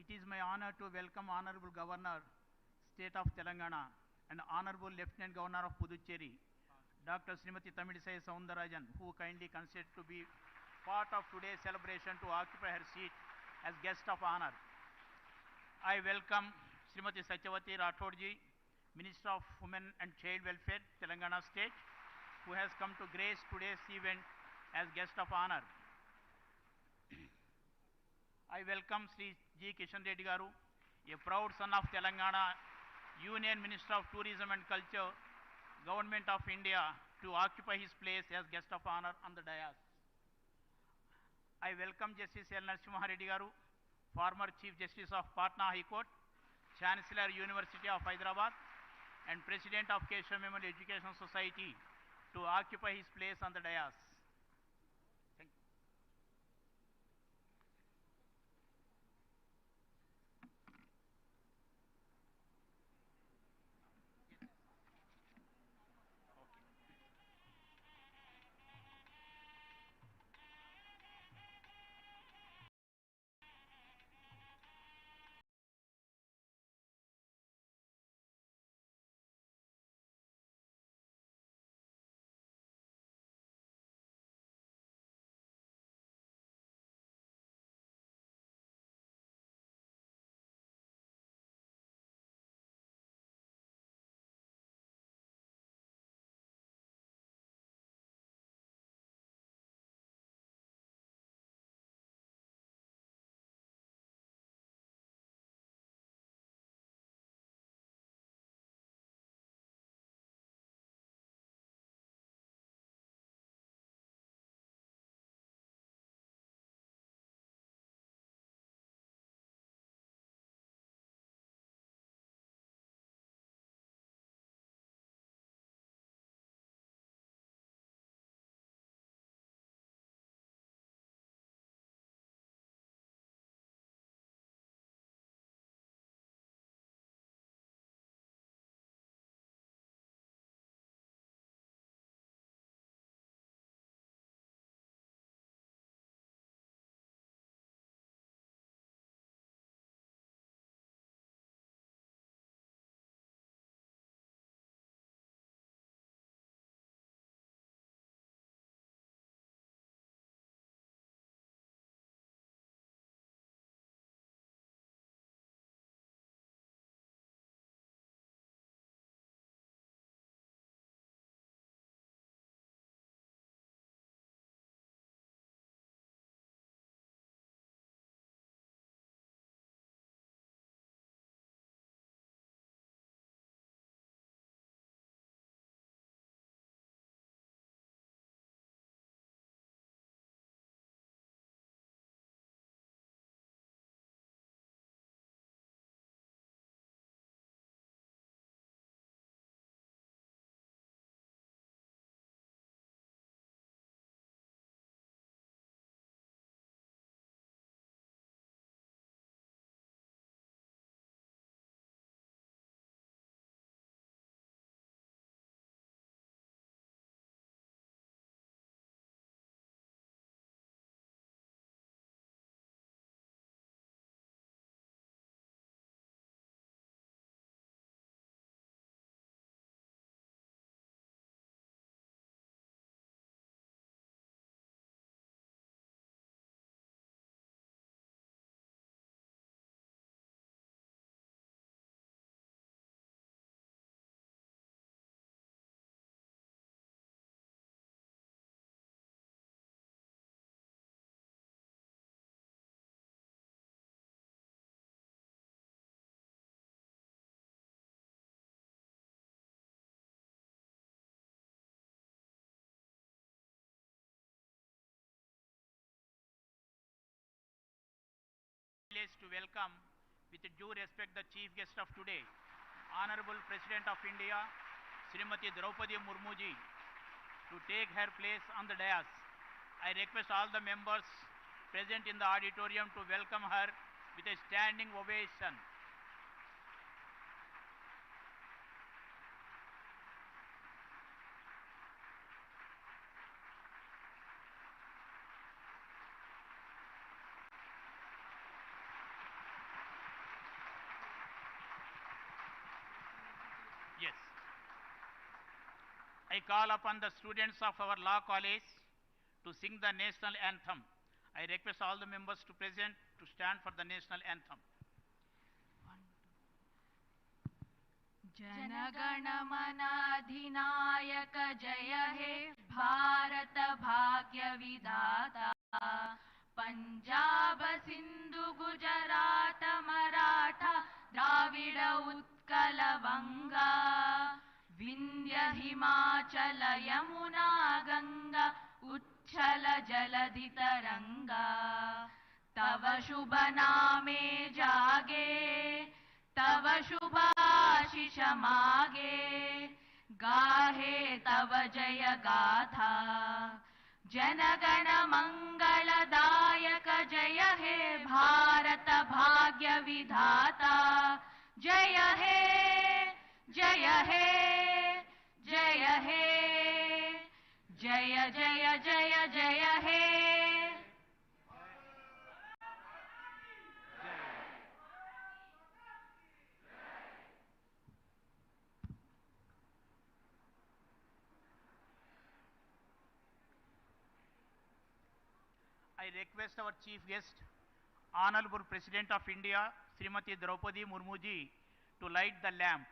It is my honor to welcome Honorable Governor, State of Telangana, and Honorable Lieutenant Governor of Puducherry, Dr. Srimati Tamilisai Soundarajan, who kindly consented to be part of today's celebration to occupy her seat as guest of honor. I welcome Srimati Satyavati Rathodji, Minister of Women and Child Welfare, Telangana State, who has come to grace today's event as guest of honor. I welcome Sri G. Kishan Reddy Garu, a proud son of Telangana, Union Minister of Tourism and Culture, Government of India, to occupy his place as guest of honor on the dais. I welcome Justice L. Narasimha Reddy Garu, former Chief Justice of Patna High Court, Chancellor University of Hyderabad, and President of Keshav Memorial Education Society, to occupy his place on the dais. Thank you. To welcome with due respect the chief guest of today, Honorable President of India, Srimati Droupadi Murmu ji, to take her place on the dais. I request all the members present in the auditorium to welcome her with a standing ovation. I call upon the students of our law college to sing the national anthem. I request all the members to present to stand for the national anthem. जनगण मन अधिनायक जय हे भारत भाग्य विधाता पंजाब सिंधु गुजरात मराठा द्राविड उत्कल वंगा विंध्य हिमाचल यमुना गंगा उच्छल जलधि तरंगा तव शुभ नामे जागे तव शुभाशिष मागे गाहे तव जय गाथा जनगण मंगलदायक जय हे भारत भाग्य विधाता जय हे जय हे जय हे जय जय जय जय हे I request our chief guest, Honorable President of India, Srimati Droupadi Murmu ji, to light the lamp.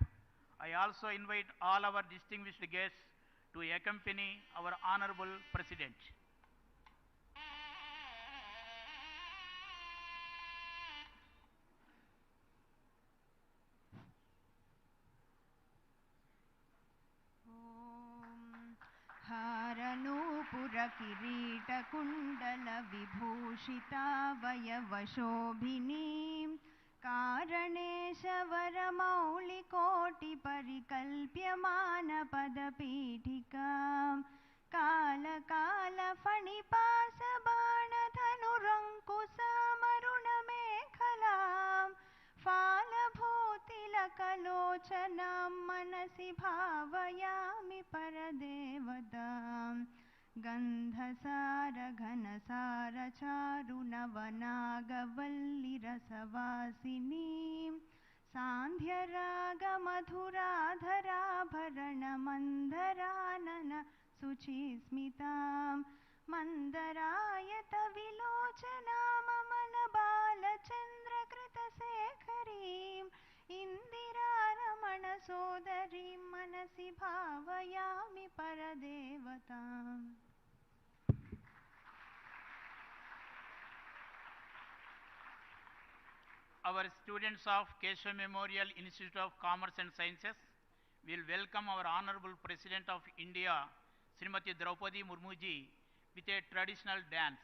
I also invite all our distinguished guests to accompany our Honorable President. हारनूपुर किरीट कुंडल विभूषिता वयवशोभिनीं कारणेशवर मौलिकोटि परिकल्प्यमान पदपीठिकां काल काल फणिपास बाण धनुरङ्कुशामरुण मेखलां फालभूतिलकलोचनां मनसि भावयामि परदेवतां गन्धसार घनसार चारुनवनागवल्लिरसवासिनीं सान्ध्यरागमधुराधराभरणमन्धरानन शुचिस्मितां मन्दरायत विलोचनाममलबालचन्द्रकृतशेखरीं इन्दिरारमणसोदरीं मनसि भावयामि परदेवताम्. Our students of Keshav Memorial Institute of Commerce and Sciences will welcome our Honorable President of India, Srimati Droupadi Murmu ji, with a traditional dance.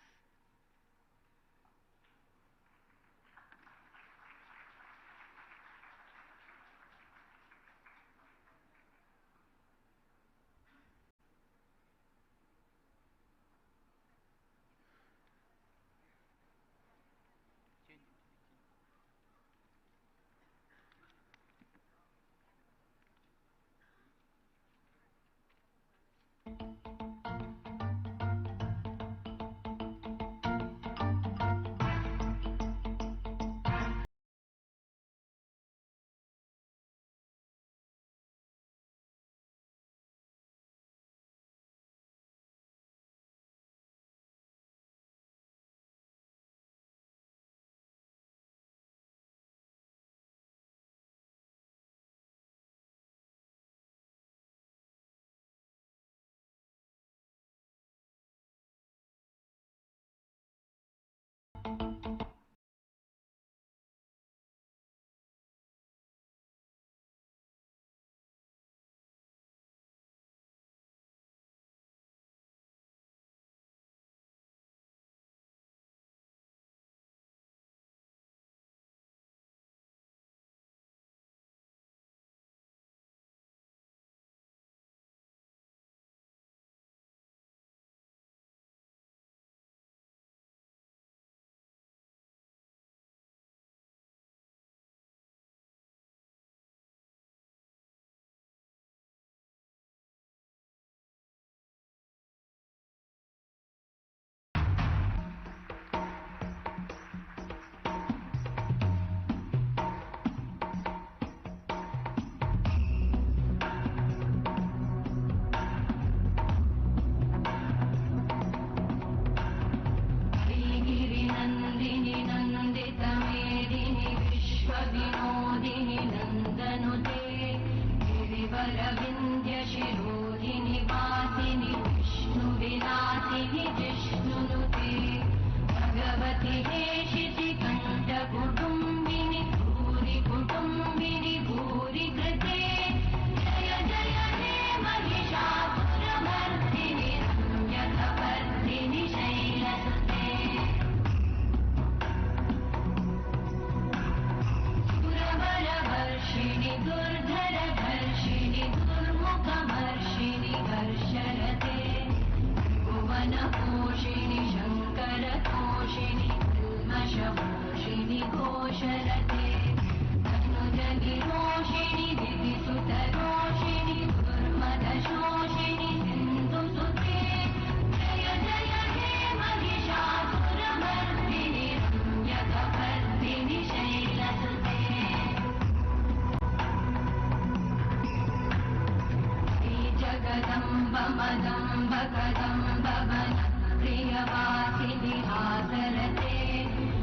प्रियवासिनि हासरते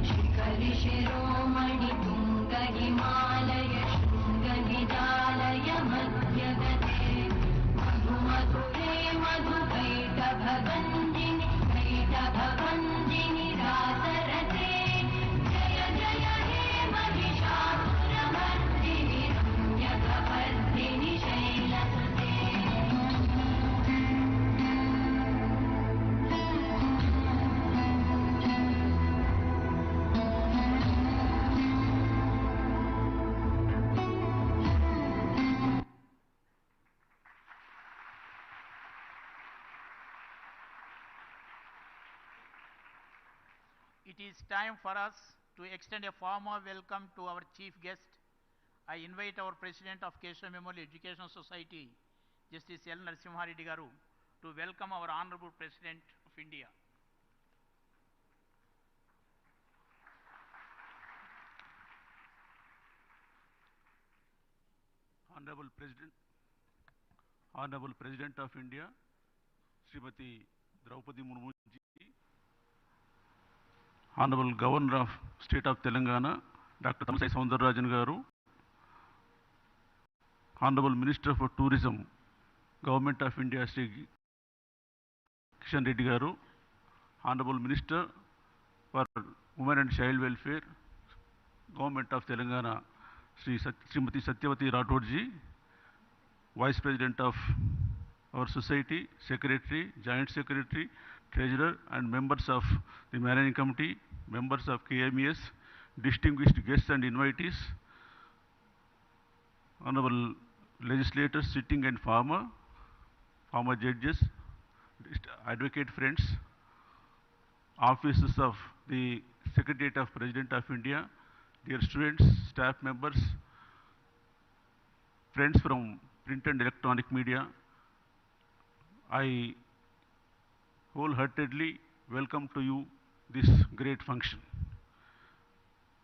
शिखरि शिरोमणि तुङ्ग हिमालय शृङ्गनिजालय मध्यगते मधुमधुरे मधुकैटभगञ्जिनि कैटभगञ्जिनि रासरते जय जय हे Mahishasuramardini रम्यकपर्दिनि शैलसुते It is time for us to extend a formal welcome to our chief guest. I invite our President of Keshav Memorial Education Society, Justice L. Narasimha Reddy Garu, to welcome our Honorable President of India. Honorable President of India, Srimati Droupadi Murmu ji, Honorable Governor of State of Telangana, Dr. Tamsai Soundararajan Garu, Honorable Minister for Tourism, Government of India, Sri Kishan Reddy Garu, Honorable Minister for Women and Child Welfare, Government of Telangana, Srimati Satyavati Rathod ji, Vice President of our society, Secretary, Joint Secretary, Treasurer, and members of the Managing Committee, members of KMES, distinguished guests and invitees, honorable legislators sitting and former judges, advocate friends, officers of the Secretariat of President of India, dear students, staff members, friends from print and electronic media, I wholeheartedly welcome to you this great function.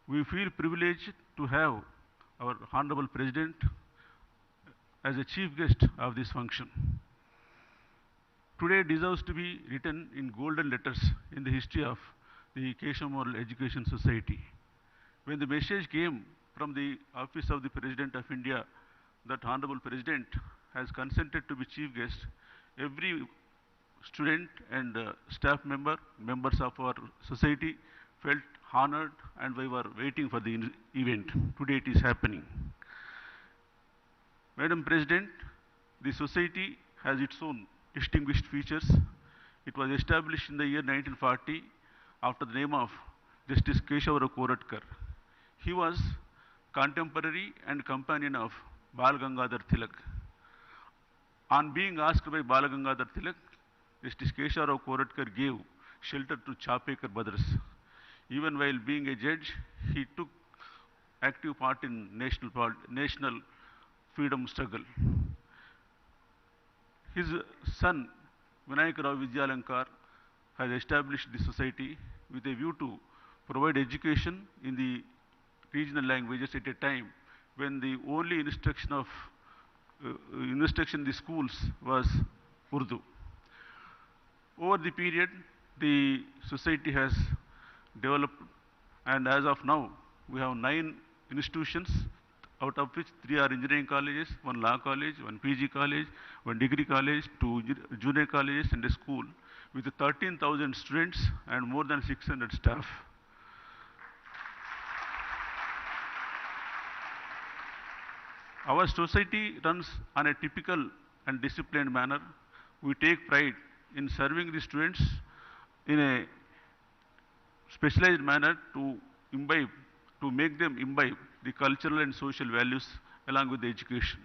We feel privileged to have our Honorable President as a chief guest of this function. Today deserves to be written in golden letters in the history of the Keshav Memorial Education Society. When the message came from the Office of the President of India that Honorable President has consented to be chief guest, every student and staff member, members of our society felt honored, and we were waiting for the event. Today it is happening. Madam President, the society has its own distinguished features. It was established in the year 1940 after the name of Justice Keshav Koratkar. He was contemporary and companion of Bal Gangadhar Tilak. On being asked by Bal Gangadhar Tilak, Justice Keshav Koratkar gave shelter to Chapekar brothers. Even while being a judge, he took active part in national freedom struggle. His son, Vinayak Rao Vidyalankar, has established the society with a view to provide education in the regional languages at a time when the only instruction in the schools was Urdu. Over the period, the society has developed, and as of now, we have 9 institutions, out of which 3 are engineering colleges, 1 law college, 1 PG college, 1 degree college, 2 junior colleges, and a school with 13,000 students and more than 600 staff. Our society runs on a typical and disciplined manner. We take pride in serving the students in a specialized manner to make them imbibe the cultural and social values along with the education.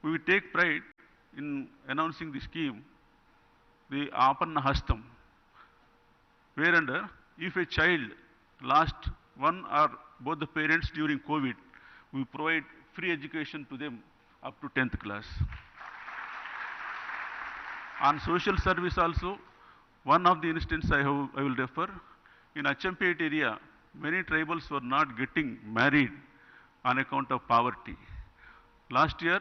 We take pride in announcing the scheme, the Aparna Hastam, whereunder if a child lost one or both the parents during COVID, we provide free education to them up to 10th class. On social service also, one of the instances I will refer, in Achampet area, many tribals were not getting married on account of poverty. Last year,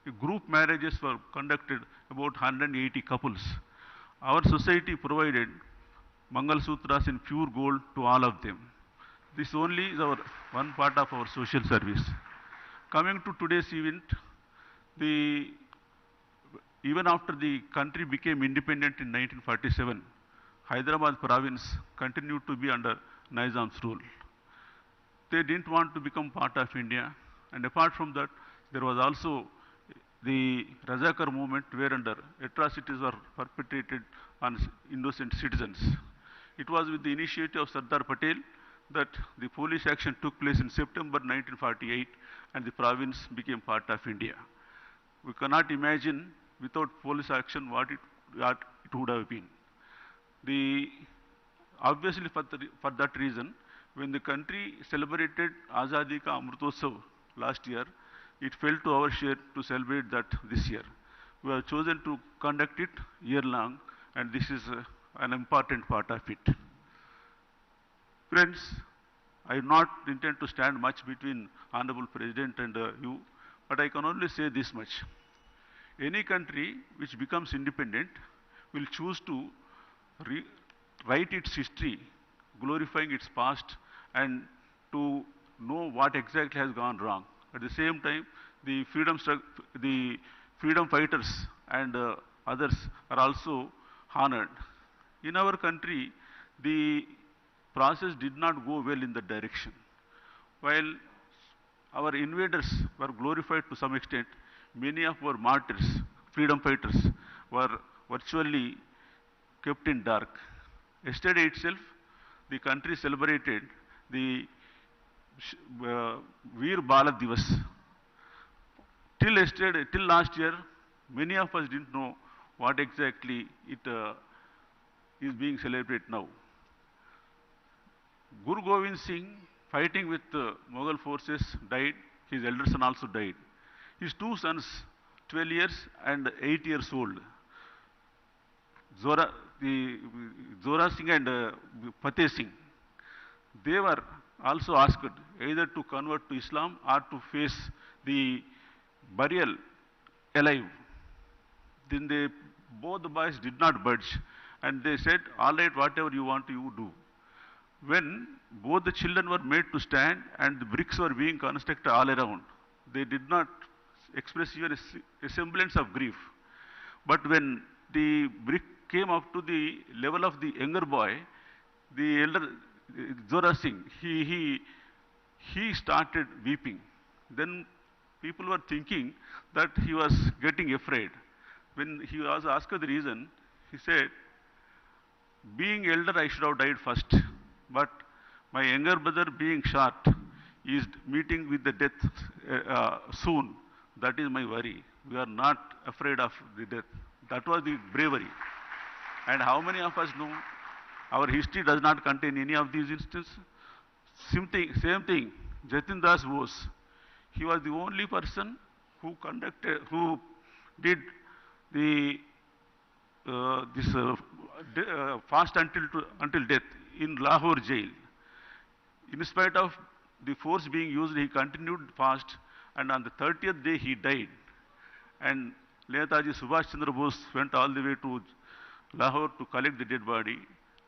group marriages were conducted, about 180 couples. Our society provided Mangal Sutras in pure gold to all of them. This only is our one part of our social service. Coming to today's event, the even after the country became independent in 1947, Hyderabad province continued to be under Nizam's rule. They didn't want to become part of India, and apart from that, there was also the Razakar movement where under atrocities were perpetrated on innocent citizens. It was with the initiative of Sardar Patel that the police action took place in September 1948 and the province became part of India. We cannot imagine without police action what it would have been. Obviously for that reason, when the country celebrated Azadi Ka Amritotsav last year, it fell to our share to celebrate that this year. We have chosen to conduct it year long, and this is an important part of it. Friends, I do not intend to stand much between Honorable President and you, but I can only say this much. Any country which becomes independent will choose to write its history, glorifying its past, and to know what exactly has gone wrong. At the same time, the freedom fighters and others are also honored. In our country, the process did not go well in that direction. While our invaders were glorified to some extent, many of our martyrs, freedom fighters, were virtually kept in dark. Yesterday itself, the country celebrated the Veer Bala Divas. Till last year, many of us didn't know what exactly it is being celebrated now. Guru Govind Singh, fighting with Mughal forces, died. His elder son also died. His two sons, 12 years and 8 years old, Zora Singh and Fateh Singh, they were also asked either to convert to Islam or to face the burial alive. Then both the boys did not budge, and they said, all right, whatever you want, you do. When both the children were made to stand and the bricks were being constructed all around, they did not express even a semblance of grief. But when the brick came up to the level of the younger boy, the elder Zora Singh, he started weeping. Then people were thinking that he was getting afraid. When he was asked the reason, he said, being elder, I should have died first. But my younger brother, being short, is meeting with the death soon. That is my worry. We are not afraid of the death. That was the bravery. And how many of us know our history does not contain any of these instances? Same thing, Jatin Das Bose. He was the only person who did the fast until death in Lahore jail. In spite of the force being used, he continued fast, and on the 30th day he died. And Netaji Subhash Chandra Bose went all the way to Lahore to collect the dead body.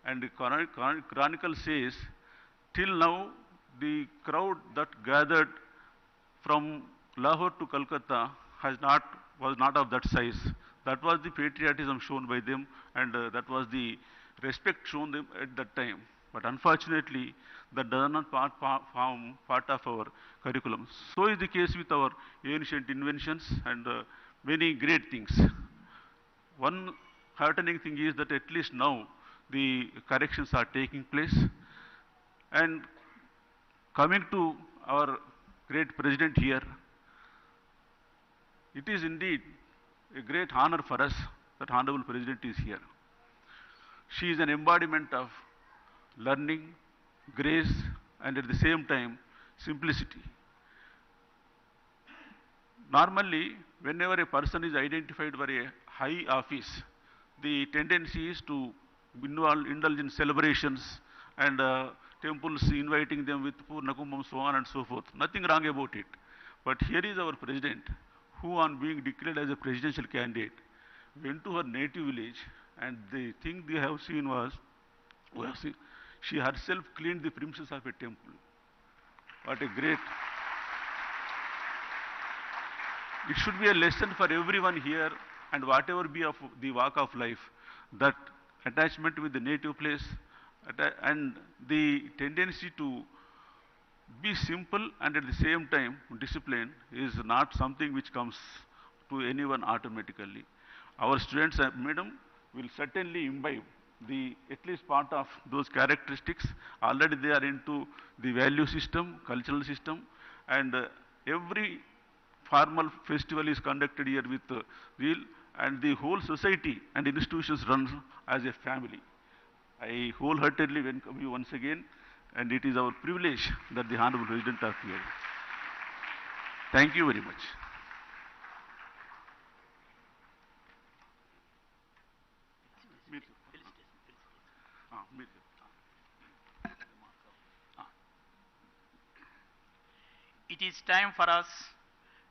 And the chronicle says, till now, the crowd that gathered from Lahore to Calcutta was not of that size. That was the patriotism shown by them, and that was the respect shown them at that time. But unfortunately, that does not form part of our curriculum. So is the case with our ancient inventions and many great things. One heartening thing is that at least now the corrections are taking place. And coming to our great president here, it is indeed a great honor for us that Honorable President is here. She is an embodiment of learning, grace, and at the same time, simplicity. Normally, whenever a person is identified for a high office, the tendency is to indulge in celebrations and temples inviting them with Purna Kumbham, so on and so forth. Nothing wrong about it. But here is our president who on being declared as a presidential candidate went to her native village, and the thing they have seen was, we have seen, she herself cleaned the premises of a temple. What a great, it should be a lesson for everyone here, and whatever be of the walk of life, that attachment with the native place and the tendency to be simple and at the same time discipline is not something which comes to anyone automatically. Our students, madam, will certainly imbibe the at least part of those characteristics. Already they are into the value system, cultural system, and every formal festival is conducted here with real, and the whole society and institutions run as a family. I wholeheartedly welcome you once again, and it is our privilege that the Honorable President are here. Thank you very much. It is time for us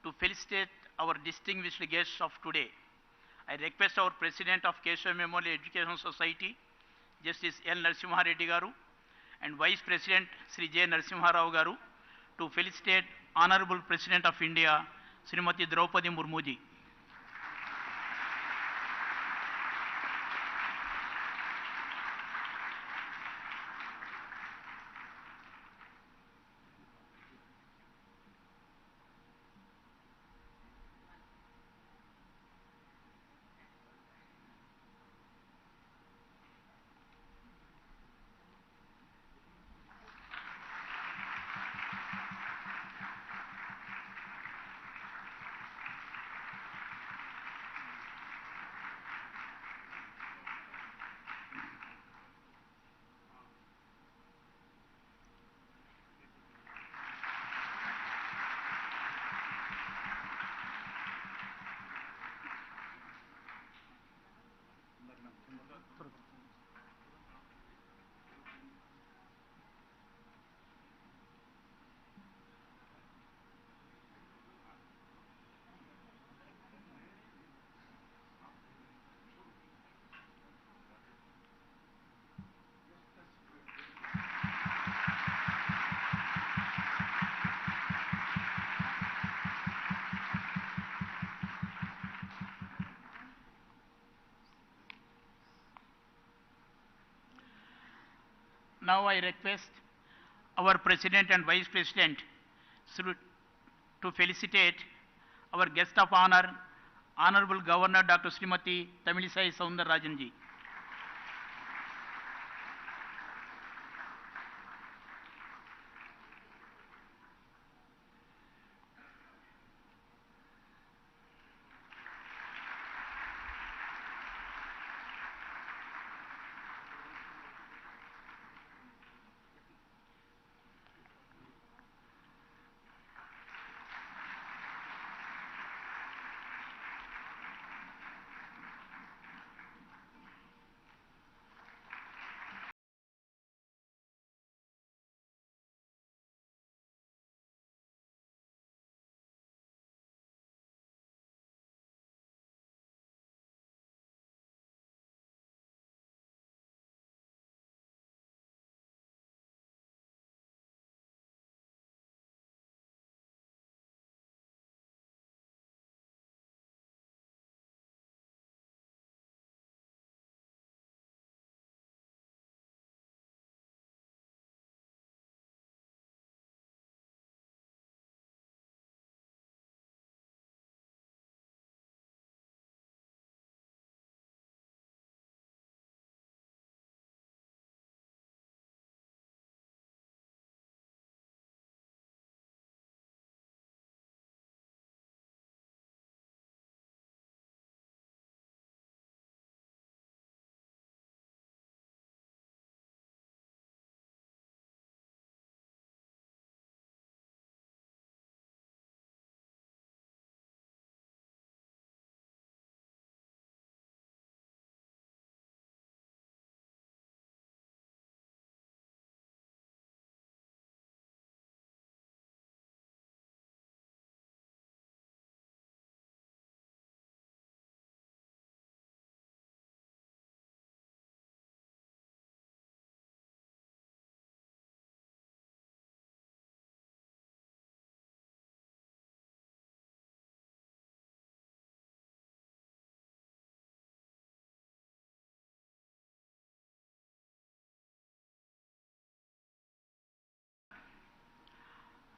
to felicitate our distinguished guests of today. I request our President of Keshav Memorial Education Society, Justice L. Narasimha Reddy Garu, and Vice President Sri J. Narasimha Rao Garu to felicitate Honorable President of India, Srimati Droupadi Murmu ji. Now I request our President and Vice President to felicitate our guest of honor, Honorable Governor Dr. Srimati Tamilisai Soundararajan ji.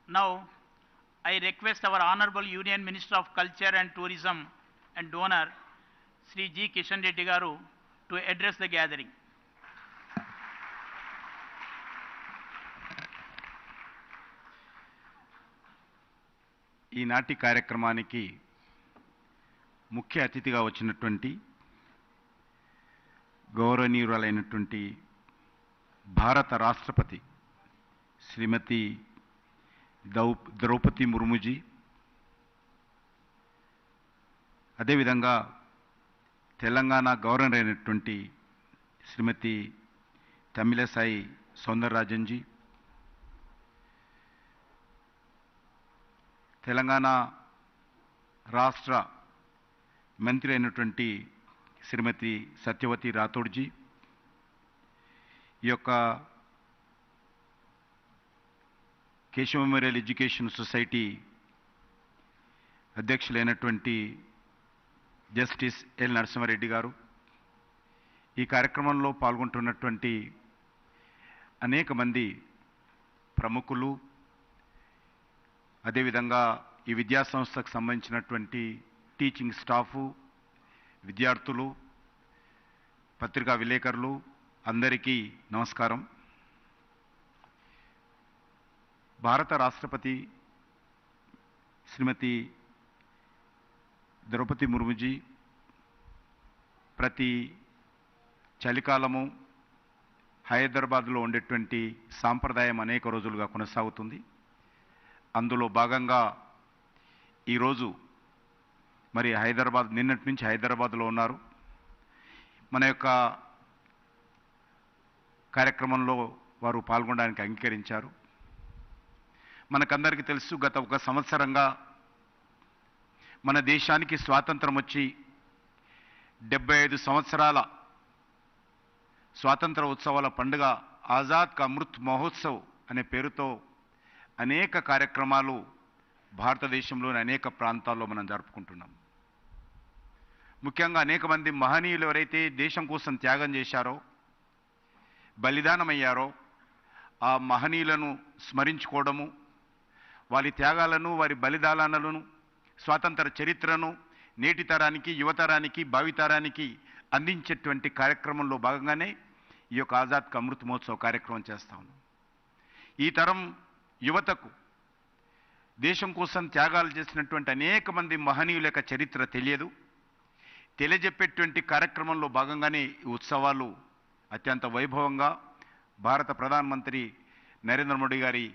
Now, I request our Honorable Union Minister of Culture and Tourism and donor, Sri G. Kishan Reddy Garu, to address the gathering. ఈనాటి కార్యక్రమానికి ముఖ్య అతిథిగా వచ్చినటువంటి గౌరవనీయురాలైనటువంటి భారత రాష్ట్రపతి శ్రీమతి ద్రౌపది ముర్ముజీ, అదేవిధంగా Telangana governor అయినటువంటి శ్రీమతి తమిళసాయి సౌందరరాజన్జీ, తెలంగాణ రాష్ట్ర మంత్రి అయినటువంటి శ్రీమతి సత్యవతి రాథోడ్జీ, ఈ యొక్క కేశవ మెమోరియల్ ఎడ్యుకేషన్ సొసైటీ అధ్యక్షులైనటువంటి జస్టిస్ ఎల్ నరసింహారెడ్డి గారు, ఈ కార్యక్రమంలో పాల్గొంటున్నటువంటి అనేక మంది ప్రముఖులు, అదేవిధంగా ఈ విద్యాసంస్థకు సంబంధించినటువంటి టీచింగ్ స్టాఫు, విద్యార్థులు, పత్రికా విలేకరులు అందరికీ నమస్కారం. భారత రాష్ట్రపతి శ్రీమతి ద్రౌపది ముర్ముజీ ప్రతి చలికాలము హైదరాబాద్లో ఉండేటువంటి సాంప్రదాయం అనేక రోజులుగా కొనసాగుతుంది. అందులో భాగంగా ఈరోజు మరి నిన్నటి నుంచి హైదరాబాద్లో ఉన్నారు. మన యొక్క కార్యక్రమంలో వారు పాల్గొనడానికి అంగీకరించారు. మనకందరికీ తెలుసు, గత ఒక సంవత్సరంగా మన దేశానికి స్వాతంత్రం వచ్చి 75 సంవత్సరాల స్వాతంత్ర ఉత్సవాల పండుగ ఆజాద్ కా అమృత్ మహోత్సవ్ అనే పేరుతో అనేక కార్యక్రమాలు భారతదేశంలోని అనేక ప్రాంతాల్లో మనం జరుపుకుంటున్నాం. ముఖ్యంగా అనేక మంది మహనీయులు ఎవరైతే దేశం కోసం త్యాగం చేశారో, బలిదానమయ్యారో, ఆ మహనీయులను స్మరించుకోవడము, వారి త్యాగాలను, వారి బలిదానాలను, స్వాతంత్ర చరిత్రను నేటి తరానికి, యువతరానికి, భావితరానికి అందించేటువంటి కార్యక్రమంలో భాగంగానే ఈ యొక్క ఆజాద్ కా అమృత్ మహోత్సవ్ కార్యక్రమం చేస్తా ఉన్నాం. ఈ తరం యువతకు దేశం కోసం త్యాగాలు చేసినటువంటి అనేక మంది మహనీయుల యొక్క చరిత్ర తెలియజెప్పేటువంటి కార్యక్రమంలో భాగంగానే ఈ ఉత్సవాలు అత్యంత వైభవంగా భారత ప్రధానమంత్రి నరేంద్ర మోడీ గారి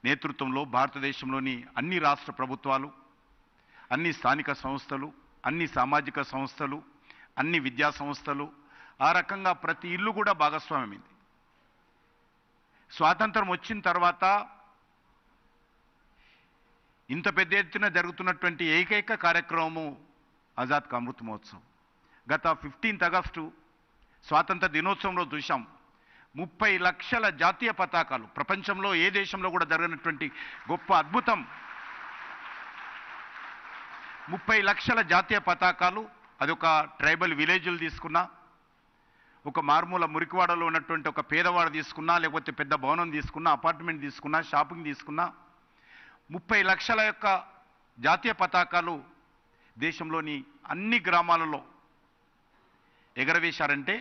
నేతృత్వంలో భారతదేశంలోని అన్ని రాష్ట్ర ప్రభుత్వాలు, అన్ని స్థానిక సంస్థలు, అన్ని సామాజిక సంస్థలు, అన్ని విద్యా సంస్థలు, ఆ రకంగా ప్రతి ఇల్లు కూడా భాగస్వామ్యమైంది. స్వాతంత్రం వచ్చిన తర్వాత ఇంత పెద్ద ఎత్తున జరుగుతున్నటువంటి ఏకైక కార్యక్రమము ఆజాద్ కా అమృత్ మహోత్సవ్. గత 15 ఆగస్టు స్వాతంత్ర దినోత్సవంలో చూశాం, 30 లక్షల జాతీయ పతాకాలు, ప్రపంచంలో ఏ దేశంలో కూడా జరగనటువంటి గొప్ప అద్భుతం. 30 లక్షల జాతీయ పతాకాలు. అదొక ట్రైబల్ విలేజ్లు తీసుకున్నా, ఒక మారుమూల మురికివాడలో ఉన్నటువంటి ఒక పేదవాడు తీసుకున్నా, లేకపోతే పెద్ద భవనం తీసుకున్నా, అపార్ట్మెంట్ తీసుకున్నా, షాపింగ్ తీసుకున్నా, 30 లక్షల యొక్క జాతీయ పతాకాలు దేశంలోని అన్ని గ్రామాలలో ఎగరవేశారంటే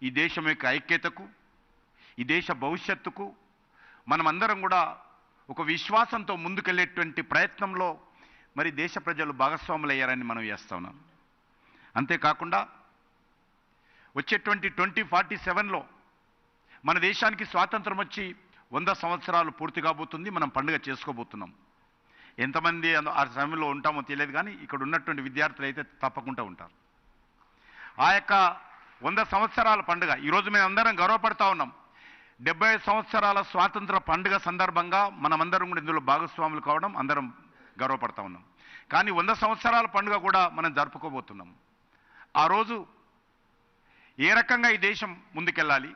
ఈ దేశం యొక్క ఐక్యతకు, ఈ దేశ భవిష్యత్తుకు మనమందరం కూడా ఒక విశ్వాసంతో ముందుకెళ్ళేటువంటి ప్రయత్నంలో మరి దేశ ప్రజలు భాగస్వాములయ్యారని మనం చేస్తా ఉన్నాం. అంతేకాకుండా వచ్చేటువంటి 2047లో మన దేశానికి స్వాతంత్రం వచ్చి 100 సంవత్సరాలు పూర్తి కాబోతుంది. మనం పండుగ చేసుకోబోతున్నాం. ఎంతమంది ఆ సమయంలో ఉంటామో తెలియదు, కానీ ఇక్కడ ఉన్నటువంటి విద్యార్థులు అయితే తప్పకుండా ఉంటారు. ఆ యొక్క 100 సంవత్సరాల పండుగ ఈరోజు మేము అందరం గర్వపడతా ఉన్నాం. 70 సంవత్సరాల స్వాతంత్ర పండుగ సందర్భంగా మనమందరం కూడా ఇందులో భాగస్వాములు కావడం అందరం గర్వపడతా ఉన్నాం. కానీ 100 సంవత్సరాల పండుగ కూడా మనం జరుపుకోబోతున్నాం. ఆ రోజు ఏ రకంగా ఈ దేశం ముందుకెళ్ళాలి,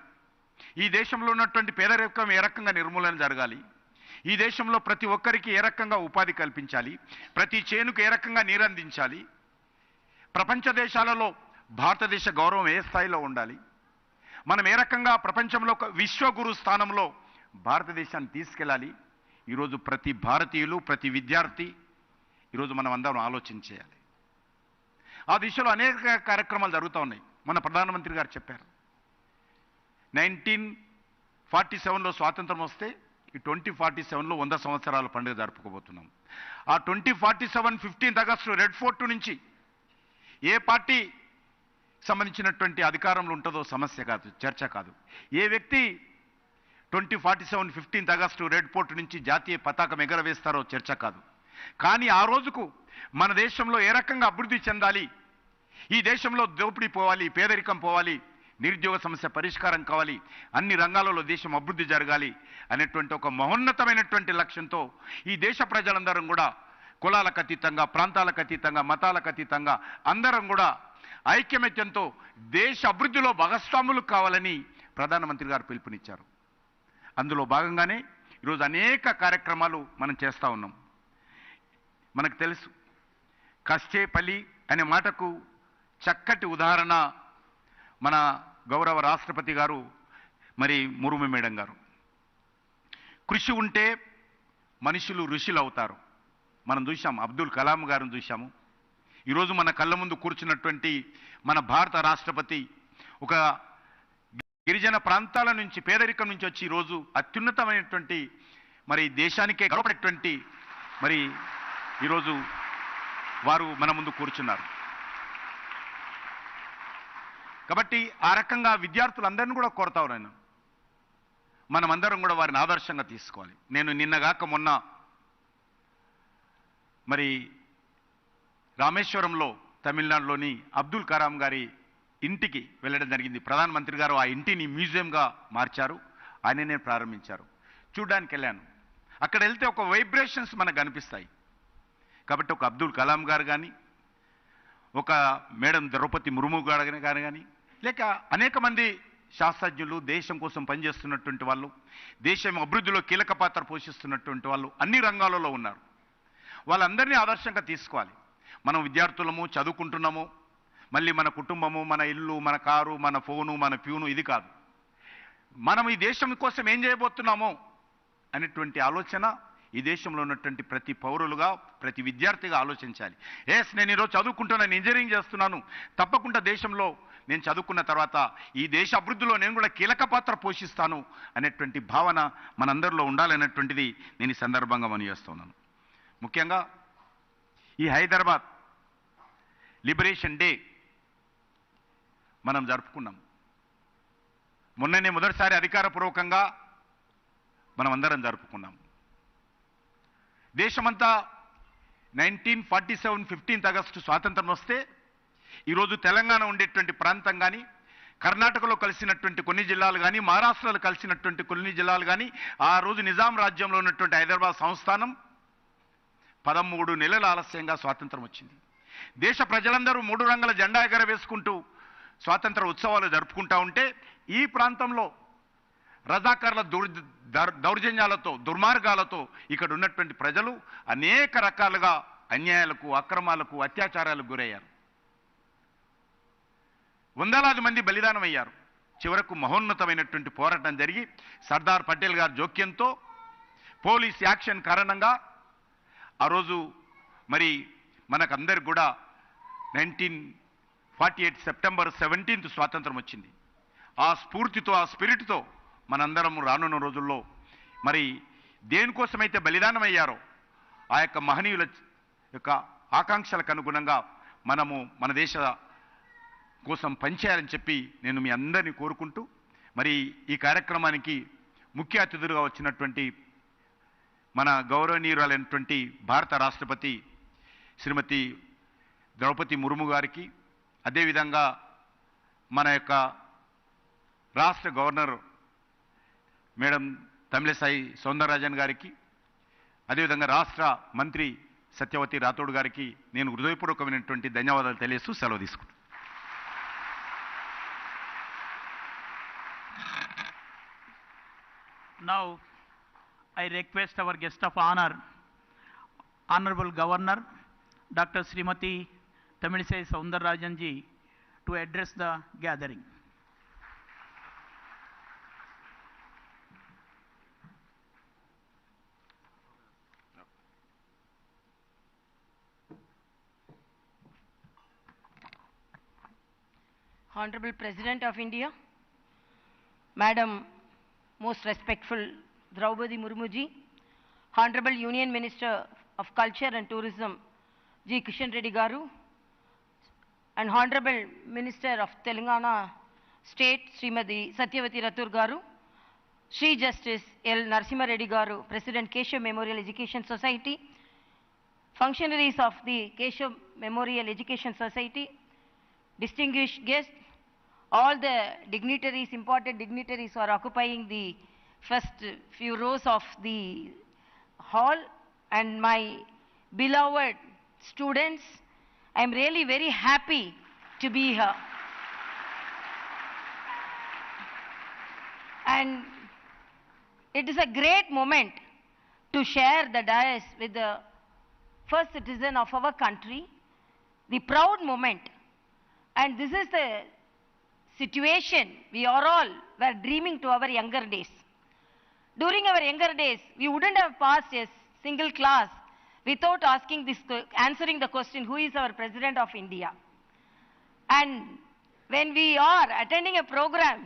ఈ దేశంలో ఉన్నటువంటి పేదరికం ఏ రకంగా నిర్మూలన జరగాలి, ఈ దేశంలో ప్రతి ఒక్కరికి ఏ రకంగా ఉపాధి కల్పించాలి, ప్రతి చేనుకు ఏ రకంగా నీరందించాలి, ప్రపంచ దేశాలలో భారతదేశ గౌరవం ఏ స్థాయిలో ఉండాలి, మనం ఏ రకంగా ప్రపంచంలో ఒక విశ్వగురు స్థానంలో భారతదేశాన్ని తీసుకెళ్ళాలి, ఈరోజు ప్రతి భారతీయులు, ప్రతి విద్యార్థి ఈరోజు మనం అందరం ఆలోచన చేయాలి. ఆ దిశలో అనేక కార్యక్రమాలు జరుగుతూ ఉన్నాయి. మన ప్రధానమంత్రి గారు చెప్పారు, 1947లో స్వాతంత్రం వస్తే ఈ 2047లో 100 సంవత్సరాల పండుగ జరుపుకోబోతున్నాం. ఆ 2047 15th ఆగస్టు రెడ్ ఫోర్ట్ నుంచి ఏ పార్టీ సంబంధించినటువంటి అధికారంలో ఉంటుందో సమస్య కాదు, చర్చ కాదు. ఏ వ్యక్తి 2047 15th ఆగస్టు రెడ్ ఫోర్ట్ నుంచి జాతీయ పతాకం ఎగరవేస్తారో చర్చ కాదు. కానీ ఆ రోజుకు మన దేశంలో ఏ రకంగా అభివృద్ధి చెందాలి, ఈ దేశంలో దోపిడీ పోవాలి, పేదరికం పోవాలి, నిరుద్యోగ సమస్య పరిష్కారం కావాలి, అన్ని రంగాలలో దేశం అభివృద్ధి జరగాలి అనేటువంటి ఒక మహోన్నతమైనటువంటి లక్ష్యంతో ఈ దేశ ప్రజలందరం కూడా కులాలకు అతీతంగా, ప్రాంతాలకు అతీతంగా, మతాలకు అతీతంగా అందరం కూడా ఐక్యమత్యంతో దేశ అభివృద్ధిలో భాగస్వాములు కావాలని ప్రధానమంత్రి గారు పిలుపునిచ్చారు. అందులో భాగంగానే ఈరోజు అనేక కార్యక్రమాలు మనం చేస్తూ ఉన్నాం. మనకు తెలుసు, కష్టేపల్లి అనే మాటకు చక్కటి ఉదాహరణ మన గౌరవ రాష్ట్రపతి గారు మరి ముర్ము మేడం గారు. కృషి ఉంటే మనుషులు ఋషులు అవుతారు. మనం చూసాం, అబ్దుల్ కలాం గారిని చూసాము. ఈరోజు మన కళ్ళ ముందు కూర్చున్నటువంటి మన భారత రాష్ట్రపతి ఒక గిరిజన ప్రాంతాల నుంచి, పేదరికం నుంచి వచ్చి ఈరోజు అత్యున్నతమైనటువంటి మరి దేశానికే గర్వపడేటువంటి మరి ఈరోజు వారు మన ముందు కూర్చున్నారు. కాబట్టి ఆ రకంగా విద్యార్థులందరినీ కూడా కోరుతా ఉన్నాను, మనమందరం కూడా వారిని ఆదర్శంగా తీసుకోవాలి. నేను నిన్నగాక మొన్న మరి రామేశ్వరంలో తమిళనాడులోని అబ్దుల్ కలాం గారి ఇంటికి వెళ్ళడం జరిగింది. ప్రధానమంత్రి గారు ఆ ఇంటిని మ్యూజియంగా మార్చారు, ఆయననే ప్రారంభించారు. చూడడానికి వెళ్ళాను. అక్కడ వెళ్తే ఒక వైబ్రేషన్స్ మనకు కనిపిస్తాయి. కాబట్టి ఒక అబ్దుల్ కలాం గారు కానీ, ఒక మేడం ద్రౌపది ముర్ము గారు కానీ, లేక అనేక మంది శాస్త్రజ్ఞులు, దేశం కోసం పనిచేస్తున్నటువంటి వాళ్ళు, దేశం అభివృద్ధిలో కీలక పాత్ర పోషిస్తున్నటువంటి వాళ్ళు అన్ని రంగాలలో ఉన్నారు. వాళ్ళందరినీ ఆదర్శంగా తీసుకోవాలి. మనం విద్యార్థులము, చదువుకుంటున్నాము, మళ్ళీ మన కుటుంబము, మన ఇల్లు, మన కారు, మన ఫోను, మన ప్యూను, ఇది కాదు. మనం ఈ దేశం కోసం ఏం చేయబోతున్నామో అనేటువంటి ఆలోచన ఈ దేశంలో ఉన్నటువంటి ప్రతి పౌరులుగా, ప్రతి విద్యార్థిగా ఆలోచించాలి. నేను ఈరోజు చదువుకుంటున్నాను, ఇంజనీరింగ్ చేస్తున్నాను, తప్పకుండా దేశంలో నేను చదువుకున్న తర్వాత ఈ దేశ అభివృద్ధిలో నేను కూడా కీలక పాత్ర పోషిస్తాను అనేటువంటి భావన మనందరిలో ఉండాలనేటువంటిది నేను ఈ సందర్భంగా మనవిస్తున్నాను. ముఖ్యంగా ఈ హైదరాబాద్ లిబరేషన్ డే మనం జరుపుకున్నాం. మొన్ననే మొదటిసారి అధికారపూర్వకంగా మనం అందరం జరుపుకున్నాం. దేశమంతా 1947 15th ఆగస్టు స్వాతంత్రం వస్తే ఈరోజు తెలంగాణ ఉండేటువంటి ప్రాంతం కానీ, కర్ణాటకలో కలిసినటువంటి కొన్ని జిల్లాలు కానీ, మహారాష్ట్రలో కలిసినటువంటి కొన్ని జిల్లాలు కానీ, ఆ రోజు నిజాం రాజ్యంలో ఉన్నటువంటి హైదరాబాద్ సంస్థానం 13 నెలల ఆలస్యంగా స్వాతంత్రం వచ్చింది. దేశ ప్రజలందరూ 3 రంగుల జెండా ఎగరవేసుకుంటూ స్వాతంత్ర ఉత్సవాలు జరుపుకుంటూ ఉంటే ఈ ప్రాంతంలో రజాకార్ల దౌర్జన్యాలతో, దుర్మార్గాలతో ఇక్కడ ఉన్నటువంటి ప్రజలు అనేక రకాలుగా అన్యాయాలకు, అక్రమాలకు, అత్యాచారాలకు గురయ్యారు. వందలాది మంది బలిదానం అయ్యారు. చివరకు మహోన్నతమైనటువంటి పోరాటం జరిగి సర్దార్ పటేల్ గారి జోక్యంతో, పోలీస్ యాక్షన్ కారణంగా ఆ రోజు మరి మనకందరికి కూడా 1948 సెప్టెంబర్ 17th స్వాతంత్రం వచ్చింది. ఆ స్ఫూర్తితో, ఆ స్పిరిట్తో మనందరం రానున్న రోజుల్లో మరి దేనికోసమైతే బలిదానం అయ్యారో ఆ యొక్క మహనీయుల యొక్క ఆకాంక్షలకు అనుగుణంగా మనము మన దేశ కోసం పనిచేయాలని చెప్పి నేను మీ అందరినీ కోరుకుంటూ, మరి ఈ కార్యక్రమానికి ముఖ్య అతిథులుగా వచ్చినటువంటి మన గౌరవనీయురాలైనటువంటి భారత రాష్ట్రపతి శ్రీమతి ద్రౌపది ముర్ము గారికి, అదేవిధంగా మన యొక్క రాష్ట్ర గవర్నర్ మేడం తమిళిసై సౌందరరాజన్ గారికి, అదేవిధంగా రాష్ట్ర మంత్రి సత్యవతి రాథోడ్ గారికి నేను హృదయపూర్వకమైనటువంటి ధన్యవాదాలు తెలియజేస్తూ సెలవు తీసుకుంటాను. Now, I request our guest of honor, Honorable Governor, Dr. Srimati Tamilisai Soundararajan ji, to address the gathering. Honorable President of India, Madam Most Respectful Droupadi Murmu ji, Honorable Union Minister of Culture and Tourism G. Kishan Reddy Garu, and Honorable Minister of Telangana State Srimati Satyavati Rathur Garu, Sri Justice L. Narasimha Reddy Garu, President Keshav Memorial Education Society, functionaries of the Keshav Memorial Education Society, distinguished guests, all the dignitaries, important dignitaries who are occupying the first few rows of the hall, and my beloved students, I am really very happy to be here. And it is a great moment to share the dais with the first citizen of our country, the proud moment. And this is the situation we are all were dreaming to our younger days. During our younger days, we wouldn't have passed a single class without answering the question, who is our President of India? And when we are attending a program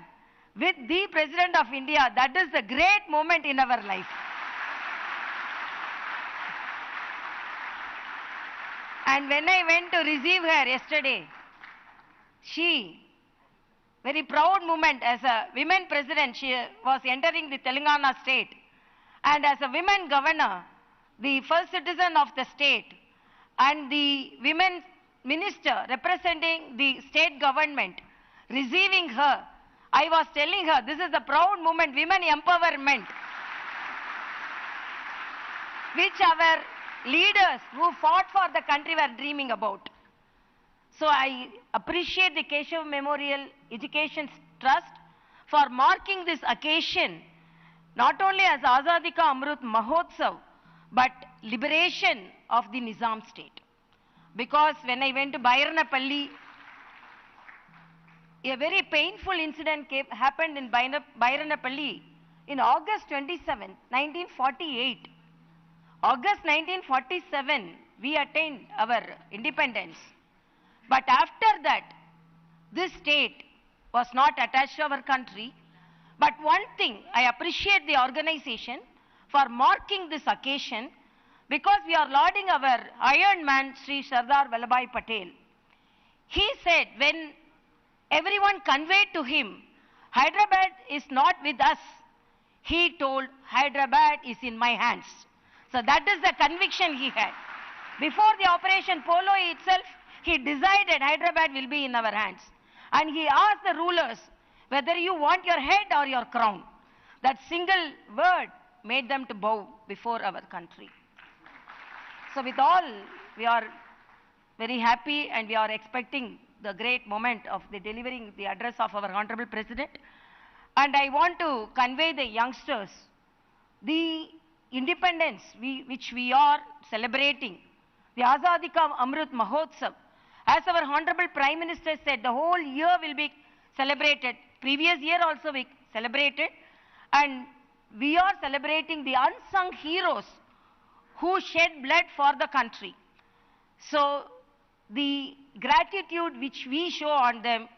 with the President of India, that is the great moment in our life. And when I went to receive her yesterday, she, very proud moment as a women president, she was entering the Telangana state. And as a women governor, the first citizen of the state, and the women minister representing the state government, receiving her, I was telling her, this is a proud moment, women empowerment, which our leaders who fought for the country were dreaming about. So I appreciate the Keshav Memorial Education Trust for marking this occasion not only as Azadi Ka Amrit Mahotsav, but liberation of the Nizam state. Because when I went to Bairanapalli, a very painful incident happened in Bairanapalli in August 27, 1948. August 1947, we attained our independence. But after that, this state was not attached to our country. But one thing, I appreciate the organization for marking this occasion, because we are lauding our Iron Man, Sri Sardar Vallabhbhai Patel. He said, when everyone conveyed to him, Hyderabad is not with us, he told, Hyderabad is in my hands. So that is the conviction he had. Before the Operation Polo itself, he decided Hyderabad will be in our hands. And he asked the rulers whether you want your head or your crown. That single word made them to bow before our country. So with all, we are very happy and we are expecting the great moment of the delivering the address of our Honorable President. And I want to convey the youngsters the independence which we are celebrating, the Azadi Ka Amrit Mahotsav. As our Honorable Prime Minister said, the whole year will be celebrated. Previous year also we celebrated. And we are celebrating the unsung heroes who shed blood for the country. So the gratitude which we show on them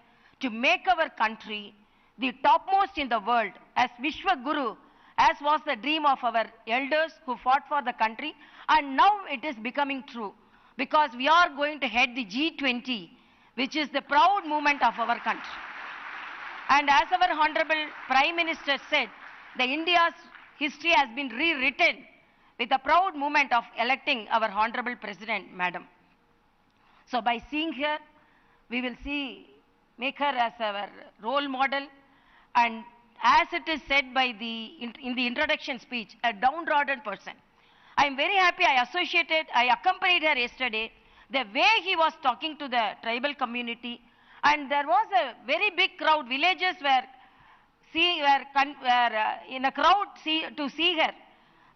to make our country the topmost in the world as Vishwa Guru, as was the dream of our elders who fought for the country, and now it is becoming true, because we are going to head the G20, which is the proud movement of our country. And as our Honorable Prime Minister said, the India's history has been rewritten with the proud movement of electing our Honorable President, Madam. So by seeing her, we will make her as our role model, and as it is said by in the introduction speech, a downtrodden person. I am very happy I accompanied her yesterday, the way he was talking to the tribal community, and there was a very big crowd, villagers were in a crowd to see her.